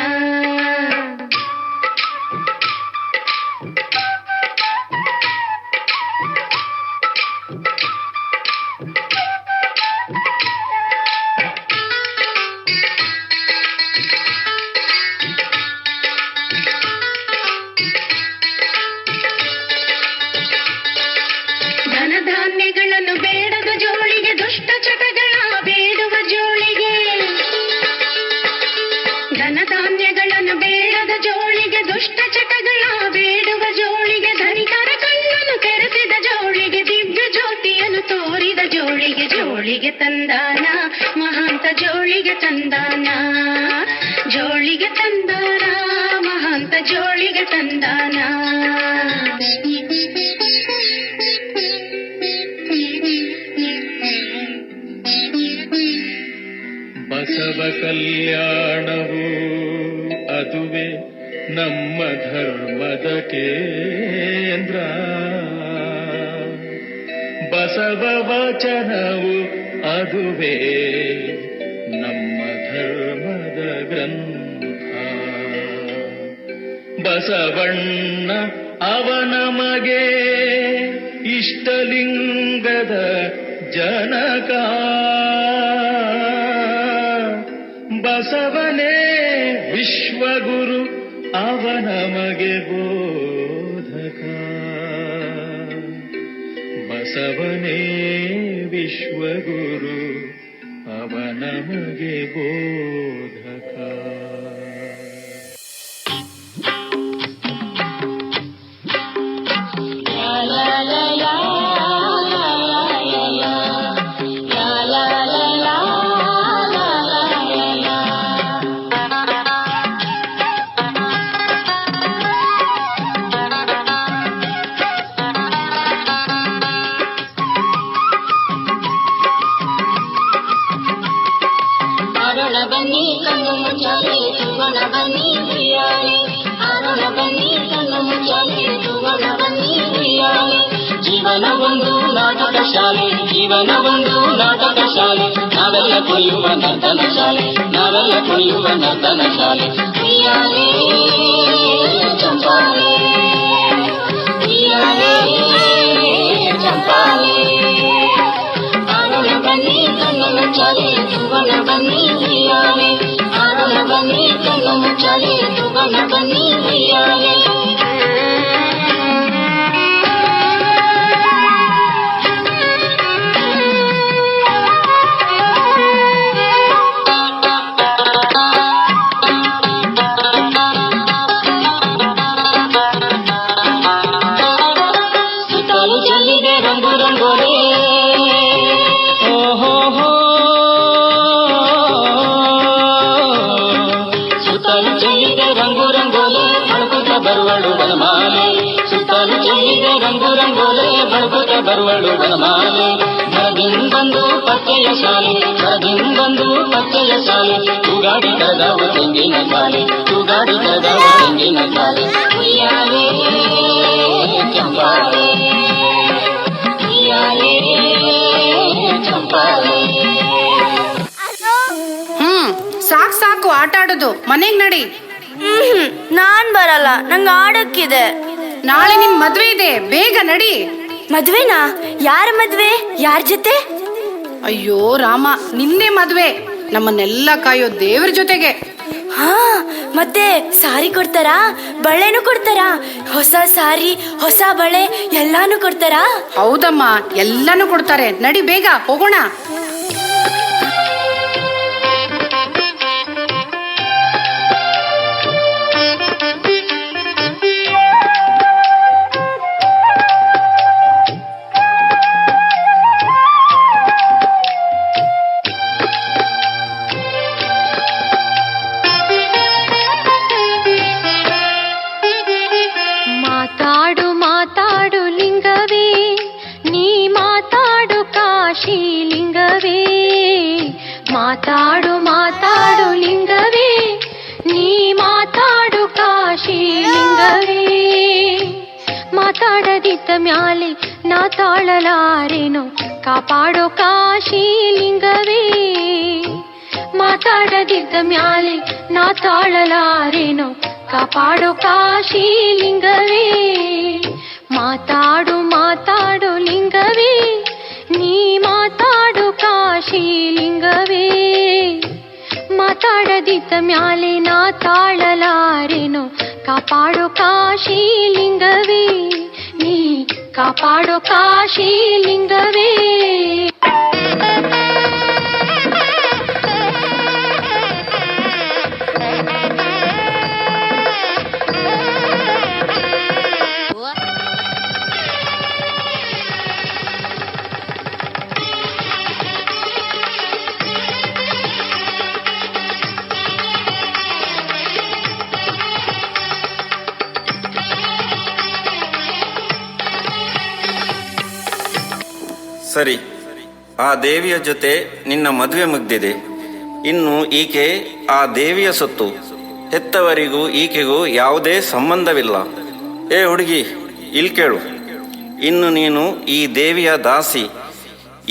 ಧನಧಾನ್ಯಗಳನ್ನು ಬೇಡದ ಜೋಳಿಗೆ, ದುಷ್ಟ ಚಟಗಳ ಬೇಡುವ ಜೋಳಿಗೆ. ಧನಧಾನ್ಯ ಜೋಳಿಗೆ ತಂದಾನ ಮಹಾಂತ ಜೋಳಿಗೆ ತಂದಾನ ಜೋಳಿಗೆ ತಂದಾನ ಮಹಾಂತ ಜೋಳಿಗೆ ತಂದಾನ ಬಸವ ಕಲ್ಯಾಣವು ಅದುವೆ ನಮ್ಮ ಧರ್ಮದ ಕೇಂದ್ರ ಬಸವ ವಚನವು ಅದುವೇ ನಮ್ಮ ಧರ್ಮದ ಗ್ರಂಥ ಬಸವಣ್ಣ ಅವನಮಗೆ ಇಷ್ಟಲಿಂಗದ ಜನಕ ಬಸವನೇ ವಿಶ್ವಗುರು ಅವನಮಗೆ ಬೋಧಕ ಬಸವನೇ ವಿಶ್ವಗುರು ಅವನಮಗೆ ಬೋಧಕ ಜೀವನ ಒಂದು ನಾಟಕ ಶಾಲೆ ಜೀವನ ಒಂದು ನಾಟಕ ಶಾಲೆ ನಾವೆಲ್ಲ ಕುಣಿಯುವ ನರ್ತನ ಶಾಲೆ ನಾವೆಲ್ಲ ಕುಣಿಯುವ ನರ್ತನ ಶಾಲೆ ಉಯ್ಯಾಲೆ ಚಂಪಾಲೆ ಉಯ್ಯಾಲೆ ಚಂಪಾಲೆ ಆಡೋಣ ಬನ್ನಿ ಕಣ್ಣ ಮುಚ್ಚಾಲೆ ಸುವರ್ಣ ಬನ್ನಿ ಉಯ್ಯಾಲೆ ಆಡೋಣ ಬನ್ನಿ ಕಣ್ಣ ಮುಚ್ಚಾಲೆ ಸುವರ್ಣ ಬನ್ನಿ ಉಯ್ಯಾಲೆ ಬರುವಳು ಬನಮಾಲೆ ಮರದಿಂದೊಂದು ಪಚ್ಚೆಯ ಶಾಲೆ ಮರದಿಂದೊಂದು ಪಚ್ಚೆಯ ಶಾಲೆ ತೂಗಾಡಿ ಕರೆದವ ತೆಂಗಿನ ಶಾಲೆ ತೂಗಾಡಿ ಕರೆದವ ತೆಂಗಿನ ಶಾಲೆ ಉಯ್ಯಾಲೆ ಚಂಪಾಲೆ ಉಯ್ಯಾಲೆ ಚಂಪಾಲೆ ಸಾಕು ಆಟ ಆಡೋದು ಮನೆಗ್ ನಡಿ ನಾನ್ ಬರಲ್ಲ ನಂಗೆ ಆಡಕ್ಕಿದೆ ನಾಳೆ ನಿನ್ ಮದ್ವೆ ಇದೆ ಬೇಗ ನಡಿ ಮದ್ವೆನಾ ಯಾರ ಮದ್ವೆ ಯಾರ ಜೊತೆ ಅಯ್ಯೋ ರಾಮ ನಿನ್ನೆ ಮದ್ವೆ ನಮ್ಮನ್ನೆಲ್ಲ ಕಾಯೋ ದೇವ್ರ ಜೊತೆಗೆ ಹಾ ಮತ್ತೆ ಸಾರಿ ಕೊಡ್ತಾರಾ ಬಳೆನೂ ಕೊಡ್ತಾರಾ ಹೊಸ ಸಾರಿ ಹೊಸ ಬಳೆ ಎಲ್ಲಾನು ಕೊಡ್ತಾರಾ ಹೌದಮ್ಮ ಎಲ್ಲಾನು ಕೊಡ್ತಾರೆ ನಡಿ ಬೇಗ ಹೋಗೋಣ ಮಾತಾಡು ಮಾತಾಡು ಲಿಂಗವೇ ನೀ ಮಾತಾಡು ಕಾಶಿ ಲಿಂಗವೇ ಮಾತಾಡದಿದ್ದ ಮ್ಯಾಲೆ ನಾ ತಾಳಲಾರೆನು ಕಾಪಾಡೋ ಕಾಶಿ ಲಿಂಗವೇ ಮಾತಾಡದಿದ್ದ ಮ್ಯಾಲೆ ನಾ ತಾಳಲಾರೆನು ಕಾಪಾಡೋ ಕಾಶಿ ಲಿಂಗವೇ ಮಾತಾಡು ಮಾತಾಡು ಲಿಂಗವೇ ನೀ ಮಾತಾಡು ಕಾಶಿ ಲಿಂಗವೇ ಮಾತಾಡದಿದ್ದ ಮ್ಯಾಲೆ ನಾ ತಾಳಲಾರೆನು ಕಾಪಾಡೋ ಕಾಶಿ ಲಿಂಗವೇ ನೀ ಕಾಪಾಡೋ ಕಾಶಿ ಲಿಂಗವೇ ಸರಿ, ಆ ದೇವಿಯ ಜೊತೆ ನಿನ್ನ ಮದುವೆ ಮುಗ್ದಿದೆ. ಇನ್ನು ಈಕೆ ಆ ದೇವಿಯ ಸೊತ್ತು. ಹೆತ್ತವರಿಗೂ ಈಕೆಗೂ ಯಾವುದೇ ಸಂಬಂಧವಿಲ್ಲ. ಏ ಹುಡುಗಿ, ಇಲ್ಲಿ ಕೇಳು. ಇನ್ನು ನೀನು ಈ ದೇವಿಯ ದಾಸಿ.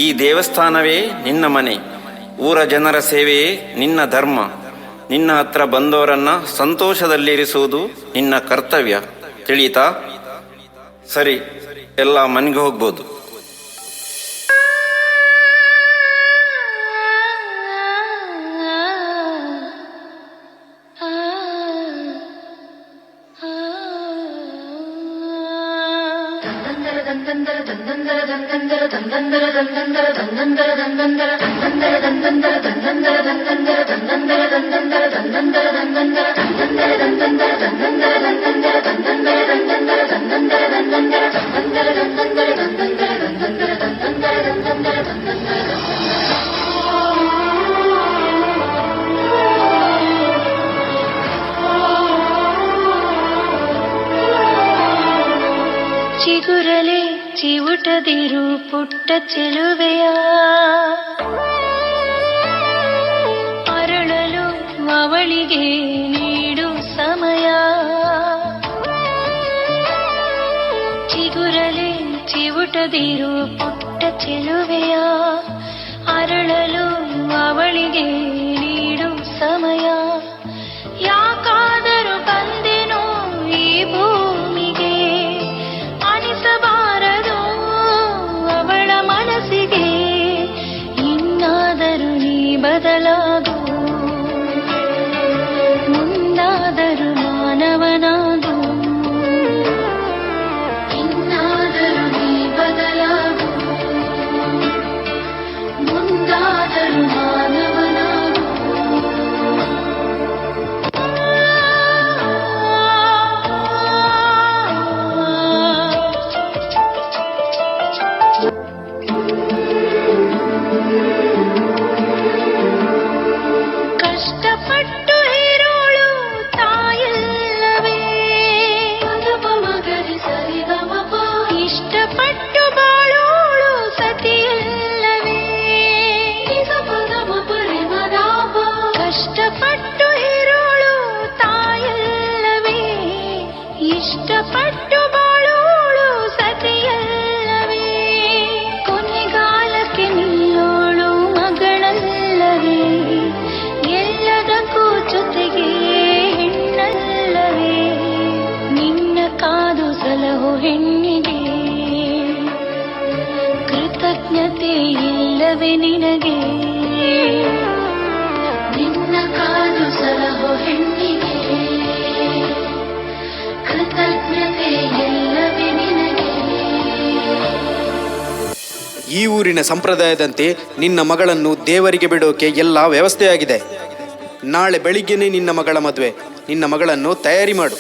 ಈ ದೇವಸ್ಥಾನವೇ ನಿನ್ನ ಮನೆ. ಊರ ಜನರ ಸೇವೆಯೇ ನಿನ್ನ ಧರ್ಮ. ನಿನ್ನ ಹತ್ರ ಬಂದವರನ್ನ ಸಂತೋಷದಲ್ಲಿರಿಸುವುದು ನಿನ್ನ ಕರ್ತವ್ಯ. ತಿಳಿಯಿತಾ? ಸರಿ, ಎಲ್ಲ ಮನೆಗೆ ಹೋಗ್ಬೋದು. ಚಿಗುರಲೆ ಚಿವುಟದಿರು ಪುಟ್ಟ ಚೆಲುವೆಯ, ಅರಳಲು ಅವಳಿಗೆ ನೀಡು ಸಮಯ. ಚಿಗುರಲೆ ಚಿವುಟದಿರು ಪುಟ್ಟ ಚೆಲುವೆಯ, ಅರಳಲು ಅವಳಿಗೆ ನೀಡು ಸಮಯ. ಯಾಕಾದರೂ ಬಂದೆನೋ ಈ ಭೂಮಿಗೆ, ಅನಿಸಬಾರದು ಅವಳ ಮನಸ್ಸಿಗೆ. ಇನ್ನಾದರೂ ನೀ ಬದಲಾಗು, ಮುಂದಾದರೂ ಮಾನವನಾಗು. ಇನ್ನಾದರೂ ನೀ ಬದಲಾಗು, ಮುಂದಾದರೂ ಮಾನವನಾಗು. ಕಷ್ಟಪಟ್ಟು ಇರೋಳು ತಾಯಲ್ಲವೇ, ಮಗರಿ ಸರಿಗಮಪ. ಇಷ್ಟಪಟ್ಟು ಬಾಳೋಳು ಸತಿಯಲ್ಲವೇ, ಕಷ್ಟಪಟ್ಟು ಇರೋಳು ತಾಯಲ್ಲವೇ, ಇಷ್ಟಪಟ್ಟು ಬಾಳೋಳು ಸತಿಯಲ್ಲವೇ. ಕೊನೆಗಾಲಕ್ಕೆ ನಿಲ್ಲೋಳು ಮಗಳಲ್ಲವೇ, ಎಲ್ಲದಕ್ಕೂ ಜೊತೆಗೆ ಹೆಣ್ಣಲ್ಲವೇ. ನಿನ್ನ ಕಾದು ಸಲಹೋ ಹೆಣ್ಣಿಗೆ ಕೃತಜ್ಞತೆ ಇಲ್ಲವೇ ನಿನಗೆ. ನಿನ್ನ ಕಾದು ಸಲಹೋ ಹೆಣ್ಣಿಗೆ ಕೃತಜ್ಞತೆ ಇಲ್ಲವೇ ನಿನಗೆ. ಈ ಊರಿನ ಸಂಪ್ರದಾಯದಂತೆ ನಿನ್ನ ಮಗಳನ್ನು ದೇವರಿಗೆ ಬಿಡೋಕೆ ಎಲ್ಲ ವ್ಯವಸ್ಥೆಯಾಗಿದೆ. ನಾಳೆ ಬೆಳಿಗ್ಗೆನೇ ನಿನ್ನ ಮಗಳ ಮದುವೆ. ನಿನ್ನ ಮಗಳನ್ನು ತಯಾರಿ ಮಾಡು.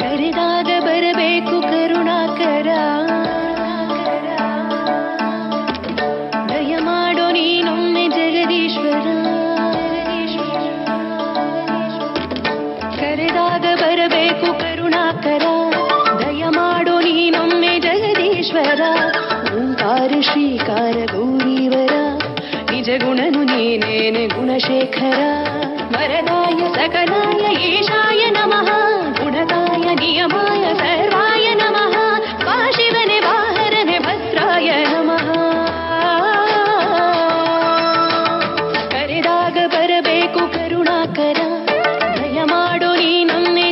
ಕರೆದಾಗ ಬರಬೇಕು ಕರುಣಾಕರ, ದಯ ಮಾಡೋ ನೀನೊಮ್ಮೆ ಜಗದೀಶ್ವರ. ಕರೆದಾಗ ಬರಬೇಕು ಕರುಣಾಕರ, ದಯ ಮಾಡೋ ನೀನೊಮ್ಮೆ ಜಗದೀಶ್ವರ. ಓಂಕಾರ ಶ್ರೀಕಾರ ಗೌರೀವರ, ನಿಜ ಗುಣನು ನೀನೇನೆ ಗುಣಶೇಖರ. ವರದಾಯ ಸಕಲಾಯ ಈಶಾಯ ನಮಃ, ಗುಣದಾಯ ನಿಯಮಾಯ ಸರ್ವಾಯ ನಮಃ. ಶಿವನೆ ವಾಹರನೆ ಭದ್ರಾಯ ನಮಃ. ಕರೆದಾಗ ಬರಬೇಕು ಕರುಣಾಕರ, ದಯ ಮಾಡೋ ನೀನೊಮ್ಮೆ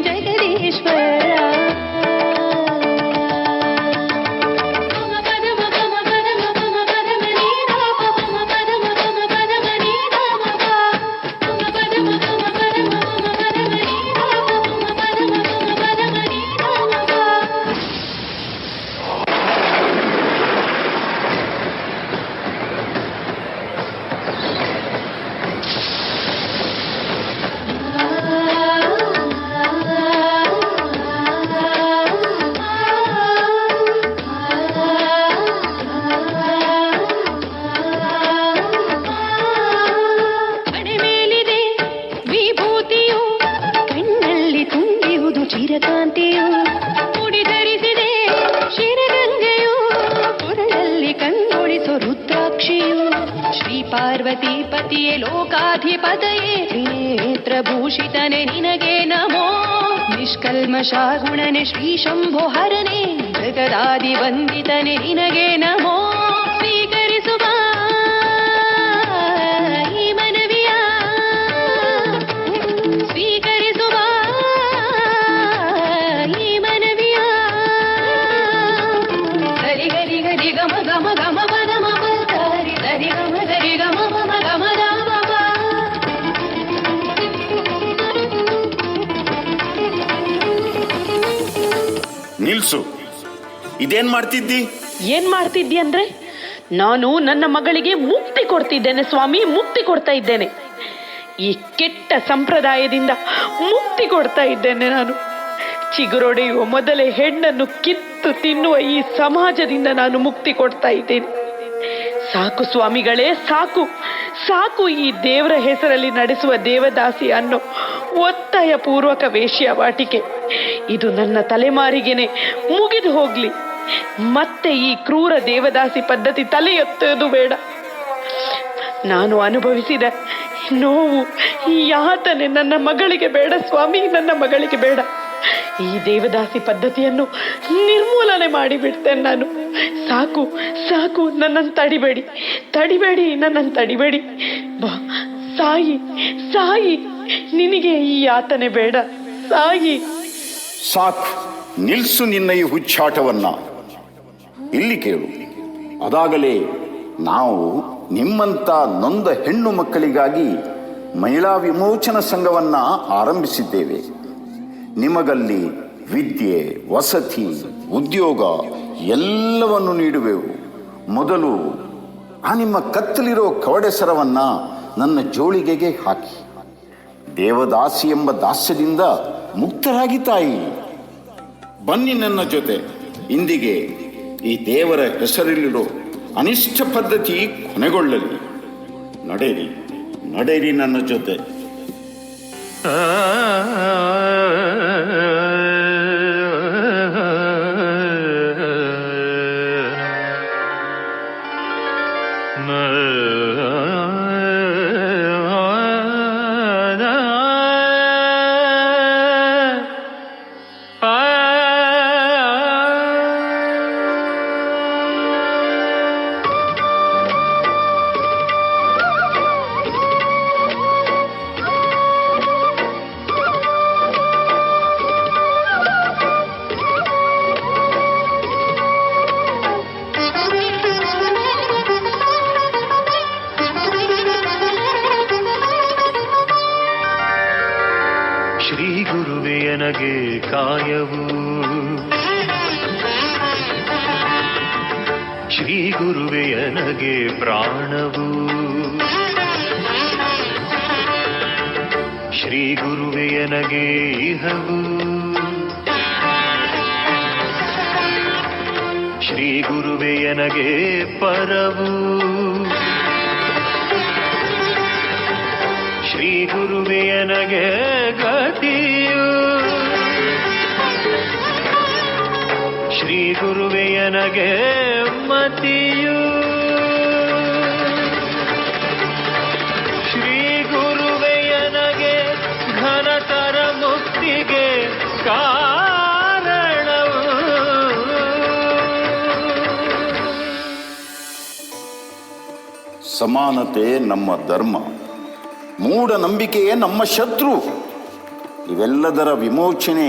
ಪ್ರಜಾಪತಿಪತಿಯೇ ಲೋಕಾಧಿಪತಯೇ ನೇತ್ರಭೂಷಿತನೆ ನಿನಗೆ ನಮೋ ನಿಷ್ಕಲ್ಮಷ ಗುಣನೆ ಶ್ರೀ ಶಂಭೋ ಹರನೆ ಜಗದಾದಿ ವಂದಿತನೆ ನಿನಗೆ ನಮೋ ಸ್ವೀಕರಿಸುವ ಈ ಮನವಿಯ ಸ್ವೀಕರಿಸುವ ಈ ಮನವಿಯ ಗರಿ ಗರಿ ಗರಿ ಗಮ ಗಮ ಗಮ ಪದ ಮಪ ಗರಿ ಗರಿ ಗಮ ಗರಿ ಗಮ ಮಮ ಗಮ ರಾಮ ನಿಲ್ಸು. ಇದೇನ್ ಮಾಡ್ತಿದ್ದಿ? ಏನ್ ಮಾಡ್ತಿದ್ದಿ ಅಂದ್ರೆ, ನಾನು ನನ್ನ ಮಗಳಿಗೆ ಮುಕ್ತಿ ಕೊಡ್ತಿದ್ದೇನೆ ಸ್ವಾಮಿ, ಮುಕ್ತಿ ಕೊಡ್ತಾ ಇದ್ದೇನೆ. ಈ ಕೆಟ್ಟ ಸಂಪ್ರದಾಯದಿಂದ ಮುಕ್ತಿ ಕೊಡ್ತಾ ಇದ್ದೇನೆ ನಾನು. ಚಿಗುರೊಡೆಯುವ ಮೊದಲೇ ಹೆಣ್ಣನ್ನು ಕಿತ್ತು ತಿನ್ನುವ ಈ ಸಮಾಜದಿಂದ ನಾನು ಮುಕ್ತಿ ಕೊಡ್ತಾ ಇದ್ದೇನೆ. ಸಾಕು ಸ್ವಾಮಿಗಳೇ, ಸಾಕು ಸಾಕು ಈ ದೇವರ ಹೆಸರಲ್ಲಿ ನಡೆಸುವ ದೇವದಾಸಿ ಅನ್ನೋ ಒತ್ತಾಯ ಪೂರ್ವಕ ವೇಶ್ಯಾವಾಟಿಕೆ. ಇದು ನನ್ನ ತಲೆಮಾರಿಗೆನೆ ಮುಗಿದು ಹೋಗ್ಲಿ. ಮತ್ತೆ ಈ ಕ್ರೂರ ದೇವದಾಸಿ ಪದ್ಧತಿ ತಲೆ ಎತ್ತೋದು ಬೇಡ. ನಾನು ಅನುಭವಿಸಿದ ನೋವು, ಈ ಯಾತನೆ ನನ್ನ ಮಗಳಿಗೆ ಬೇಡ ಸ್ವಾಮಿ, ನನ್ನ ಮಗಳಿಗೆ ಬೇಡ. ಈ ದೇವದಾಸಿ ಪದ್ಧತಿಯನ್ನು ನಿರ್ಮೂಲನೆ ಮಾಡಿಬಿಡ್ತೇನೆ ನಾನು. ಸಾಕು ಸಾಕು, ನನ್ನನ್ನು ತಡಿಬೇಡಿ, ತಡಿಬೇಡಿ, ನನ್ನನ್ನು ತಡಿಬೇಡಿ. ಸಾಯಿ ಸಾಯಿ, ನಿನಗೆ ಈ ಯಾತನೆ ಬೇಡ, ಸಾಯಿ. ಸಾಕು, ನಿಲ್ಸು ನಿನ್ನ ಈ ಹುಚ್ಚಾಟವನ್ನ. ಇಲ್ಲಿ ಕೇಳು, ಅದಾಗಲೇ ನಾವು ನಿಮ್ಮಂತ ನೊಂದ ಹೆಣ್ಣು ಮಕ್ಕಳಿಗಾಗಿ ಮಹಿಳಾ ವಿಮೋಚನಾ ಸಂಘವನ್ನ ಆರಂಭಿಸಿದ್ದೇವೆ. ನಿಮಗಲ್ಲಿ ವಿದ್ಯೆ, ವಸತಿ, ಉದ್ಯೋಗ ಎಲ್ಲವನ್ನು ನೀಡುವೆವು. ಮೊದಲು ಆ ನಿಮ್ಮ ಕತ್ತಲಿರೋ ಕವಡೆಸರವನ್ನ ನನ್ನ ಜೋಳಿಗೆಗೆ ಹಾಕಿ ದೇವದಾಸಿ ಎಂಬ ದಾಸ್ಯದಿಂದ ಮುಕ್ತರಾಗಿ ತಾಯಿ. ಬನ್ನಿ ನನ್ನ ಜೊತೆ. ಇಂದಿಗೆ ಈ ದೇವರ ಹೆಸರಲ್ಲಿರೋ ಅನಿಷ್ಟ ಪದ್ಧತಿ ಕೊನೆಗೊಳ್ಳಲಿ. ನಡೆಯಿರಿ, ನಡೆಯಿರಿ ನನ್ನ ಜೊತೆ. ಶ್ರೀ ಗುರುವೇ ನನಗೆ ಕಾಯವು, ಶ್ರೀ ಗುರುವೇ ನನಗೆ ಪ್ರಾಣವು, ಶ್ರೀ ಗುರುವೇ ನನಗೆ ಇಹವು, ಶ್ರೀ ಗುರುವೇ ನನಗೆ ಪರವು, ಶ್ರೀ ಗುರುವೇ ನನಗೆ ಗತಿಯು, ಶ್ರೀ ಗುರುವೇ ನನಗೆ ಮತಿಯು, ಶ್ರೀ ಗುರುವೇ ನನಗೆ ಘನತರ ಮುಕ್ತಿಗೆ ಕಾರಣವು. ಸಮಾನತೆ ನಮ್ಮ ಧರ್ಮ, ಮೂಢನಂಬಿಕೆಯೇ ನಮ್ಮ ಶತ್ರು. ಇವೆಲ್ಲದರ ವಿಮೋಚನೆ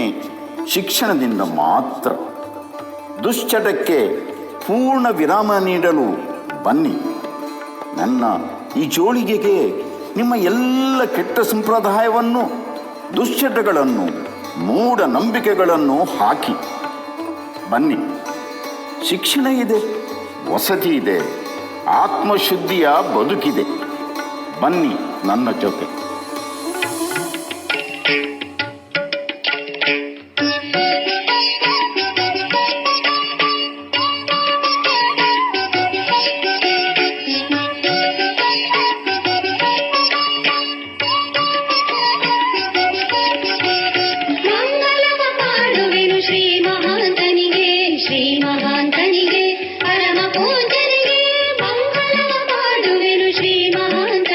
ಶಿಕ್ಷಣದಿಂದ ಮಾತ್ರ. ದುಶ್ಚಟಕ್ಕೆ ಪೂರ್ಣ ವಿರಾಮ ನೀಡಲು ಬನ್ನಿ. ನನ್ನ ಈ ಜೋಳಿಗೆಗೆ ನಿಮ್ಮ ಎಲ್ಲ ಕೆಟ್ಟ ಸಂಪ್ರದಾಯವನ್ನು, ದುಶ್ಚಟಗಳನ್ನು, ಮೂಢನಂಬಿಕೆಗಳನ್ನು ಹಾಕಿ ಬನ್ನಿ. ಶಿಕ್ಷಣ ಇದೆ, ವಸತಿ ಇದೆ, ಆತ್ಮಶುದ್ಧಿಯ ಬದುಕಿದೆ. ಬನ್ನಿ ನನ್ನ ಜೊತೆ. ಮಂಗಲವ ಮಾಡುವೆನು ಶ್ರೀ ಮಹಾಂತನಿಗೆ, ಶ್ರೀ ಮಹಾಂತನಿಗೆ, ಪರಮ ಪೂಜ್ಯನಿಗೆ ಮಂಗಲವ ಮಾಡುವೆನು ಶ್ರೀ ಮಹಾಂತ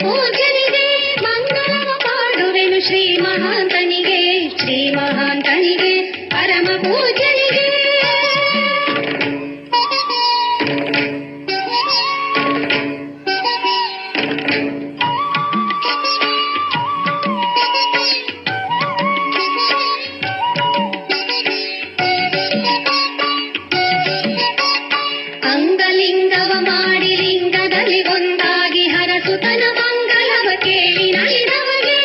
ಪೂಜನಿಗೆ ಮಂಗಳವ ಪಾಡುವೆನು ಶ್ರೀ ಮಹಾಂತನಿಗೆ ಶ್ರೀ ಮಹಾಂತನಿಗೆ ಪರಮ ಪೂಜನಿಗೆ ಅಂಗಲಿಂಗವ ಮಾಡಿ ಲಿಂಗದಲ್ಲಿ ಒಂದಾಗಿ ಹರಸುತನ ಮಂಗಲವ ಕೇಳಿ ನಲಿದವಗೆ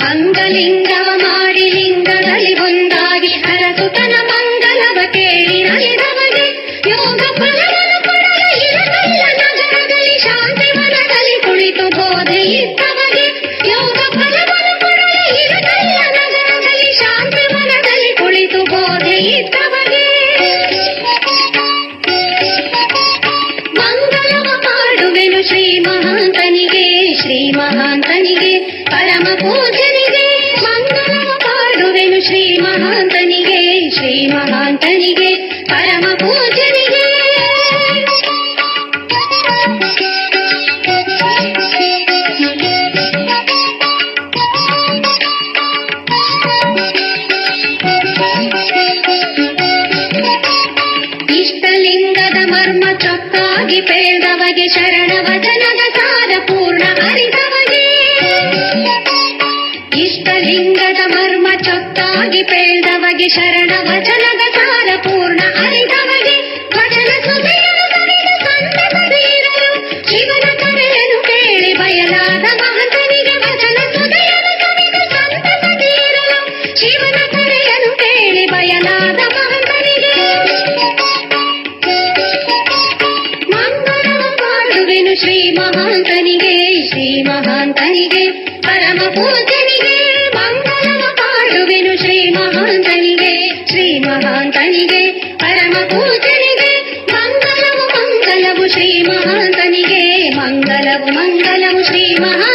ಅಂಗಲಿಂಗವ ಮಾಡಿ ಲಿಂಗದಲ್ಲಿ ಒಂದಾಗಿ ಹರಸುತನ ಮಂಗಲವ ಕೇಳಿ ನಲಿದವಗೆ ಯೋಗ ಫಲವನ್ನು ಕೊಡಲು ಇರಕಲ್ಲ ನಗರದಲ್ಲಿ ಶಾಂತಿ ಮನದಲ್ಲಿ ಕುಳಿತು ಬೋಧೆ ಇದ್ದವಗೆ ಯೋಗ ಫಲವನ್ನು ಕೊಡಲು ಇರಕಲ್ಲ ನಗರದಲ್ಲಿ ಶಾಂತಿ ಮನದಲ್ಲಿ ಕುಳಿತು ಬೋಧೆ ಇದ್ದವಗೆ ಮಂಗಳವ ಪಾಡುವೆನು ಶ್ರೀ ಮಹಾಂತನಿಗೆ ಶ್ರೀ ಮಹಾಂತನಿಗೆ ಪರಮ ಪೂಜನಿಗೆ ಮಂಗಳವ ಪಾಡುವೆನು ಶ್ರೀ ಮಹಾಂತನಿಗೆ ಶ್ರೀ ಮಹಾಂತನಿಗೆ ಪರಮ ಪೂಜನಿಗೆ ಇಷ್ಟಲಿಂಗದ ಮರ್ಮ ಚೊಕ್ಕಾಗಿ ಪೇಳ್ದವಗೆ ಶರಣ ವಚನದ ಸಾರ ಪೂರ್ಣ ಅರಿದವಗೆ ಇಷ್ಟಲಿಂಗದ ಮರ್ಮ ಚೊಕ್ಕಾಗಿ ಪೇಳ್ದವಗೆ ಶರಣ ವಚನದ ಸಾರ ಪೂರ್ಣ ಅರಿದವಗೆ ವಚನ ಸುಧೆಯನ್ನು ಸವಿದು ಸಂತಸದಿರಲು ಶಿವನ ಕರೆಯನ್ನು ಕೇಳಿ ಬಯಲಾದ ಮಹಂತನಿಗೆ ವಚನ ಸುಧೆಯನ್ನು ಸವಿದು ಸಂತಸದಿರಲು ಶಿವನ ಕರೆಯನ್ನು ಕೇಳಿ ಬಯಲಾದ ಮಹಂತನಿಗೆ ಮಂಗಳವ ಪಾಡುವೆನು ಶ್ರೀ ಮಹಾಂತನಿಗೆ ಶ್ರೀ ಮಹಾಂತನಿಗೆ ಪರಮ ಪೂಜನಿಗೆ ಮಂಗಳವ ಪಾಡುವೆನು ಶ್ರೀ ಮಹಾಂತನಿಗೆ ಶ್ರೀ ಮಹಾಂತನಿಗೆ ಪರಮ ಪೂಜನಿಗೆ ಮಂಗಳವು ಮಂಗಲವು ಶ್ರೀ ಮಹಾಂತನಿಗೆ ಮಂಗಲವು ಮಂಗಲವು ಶ್ರೀ ಮಹಾ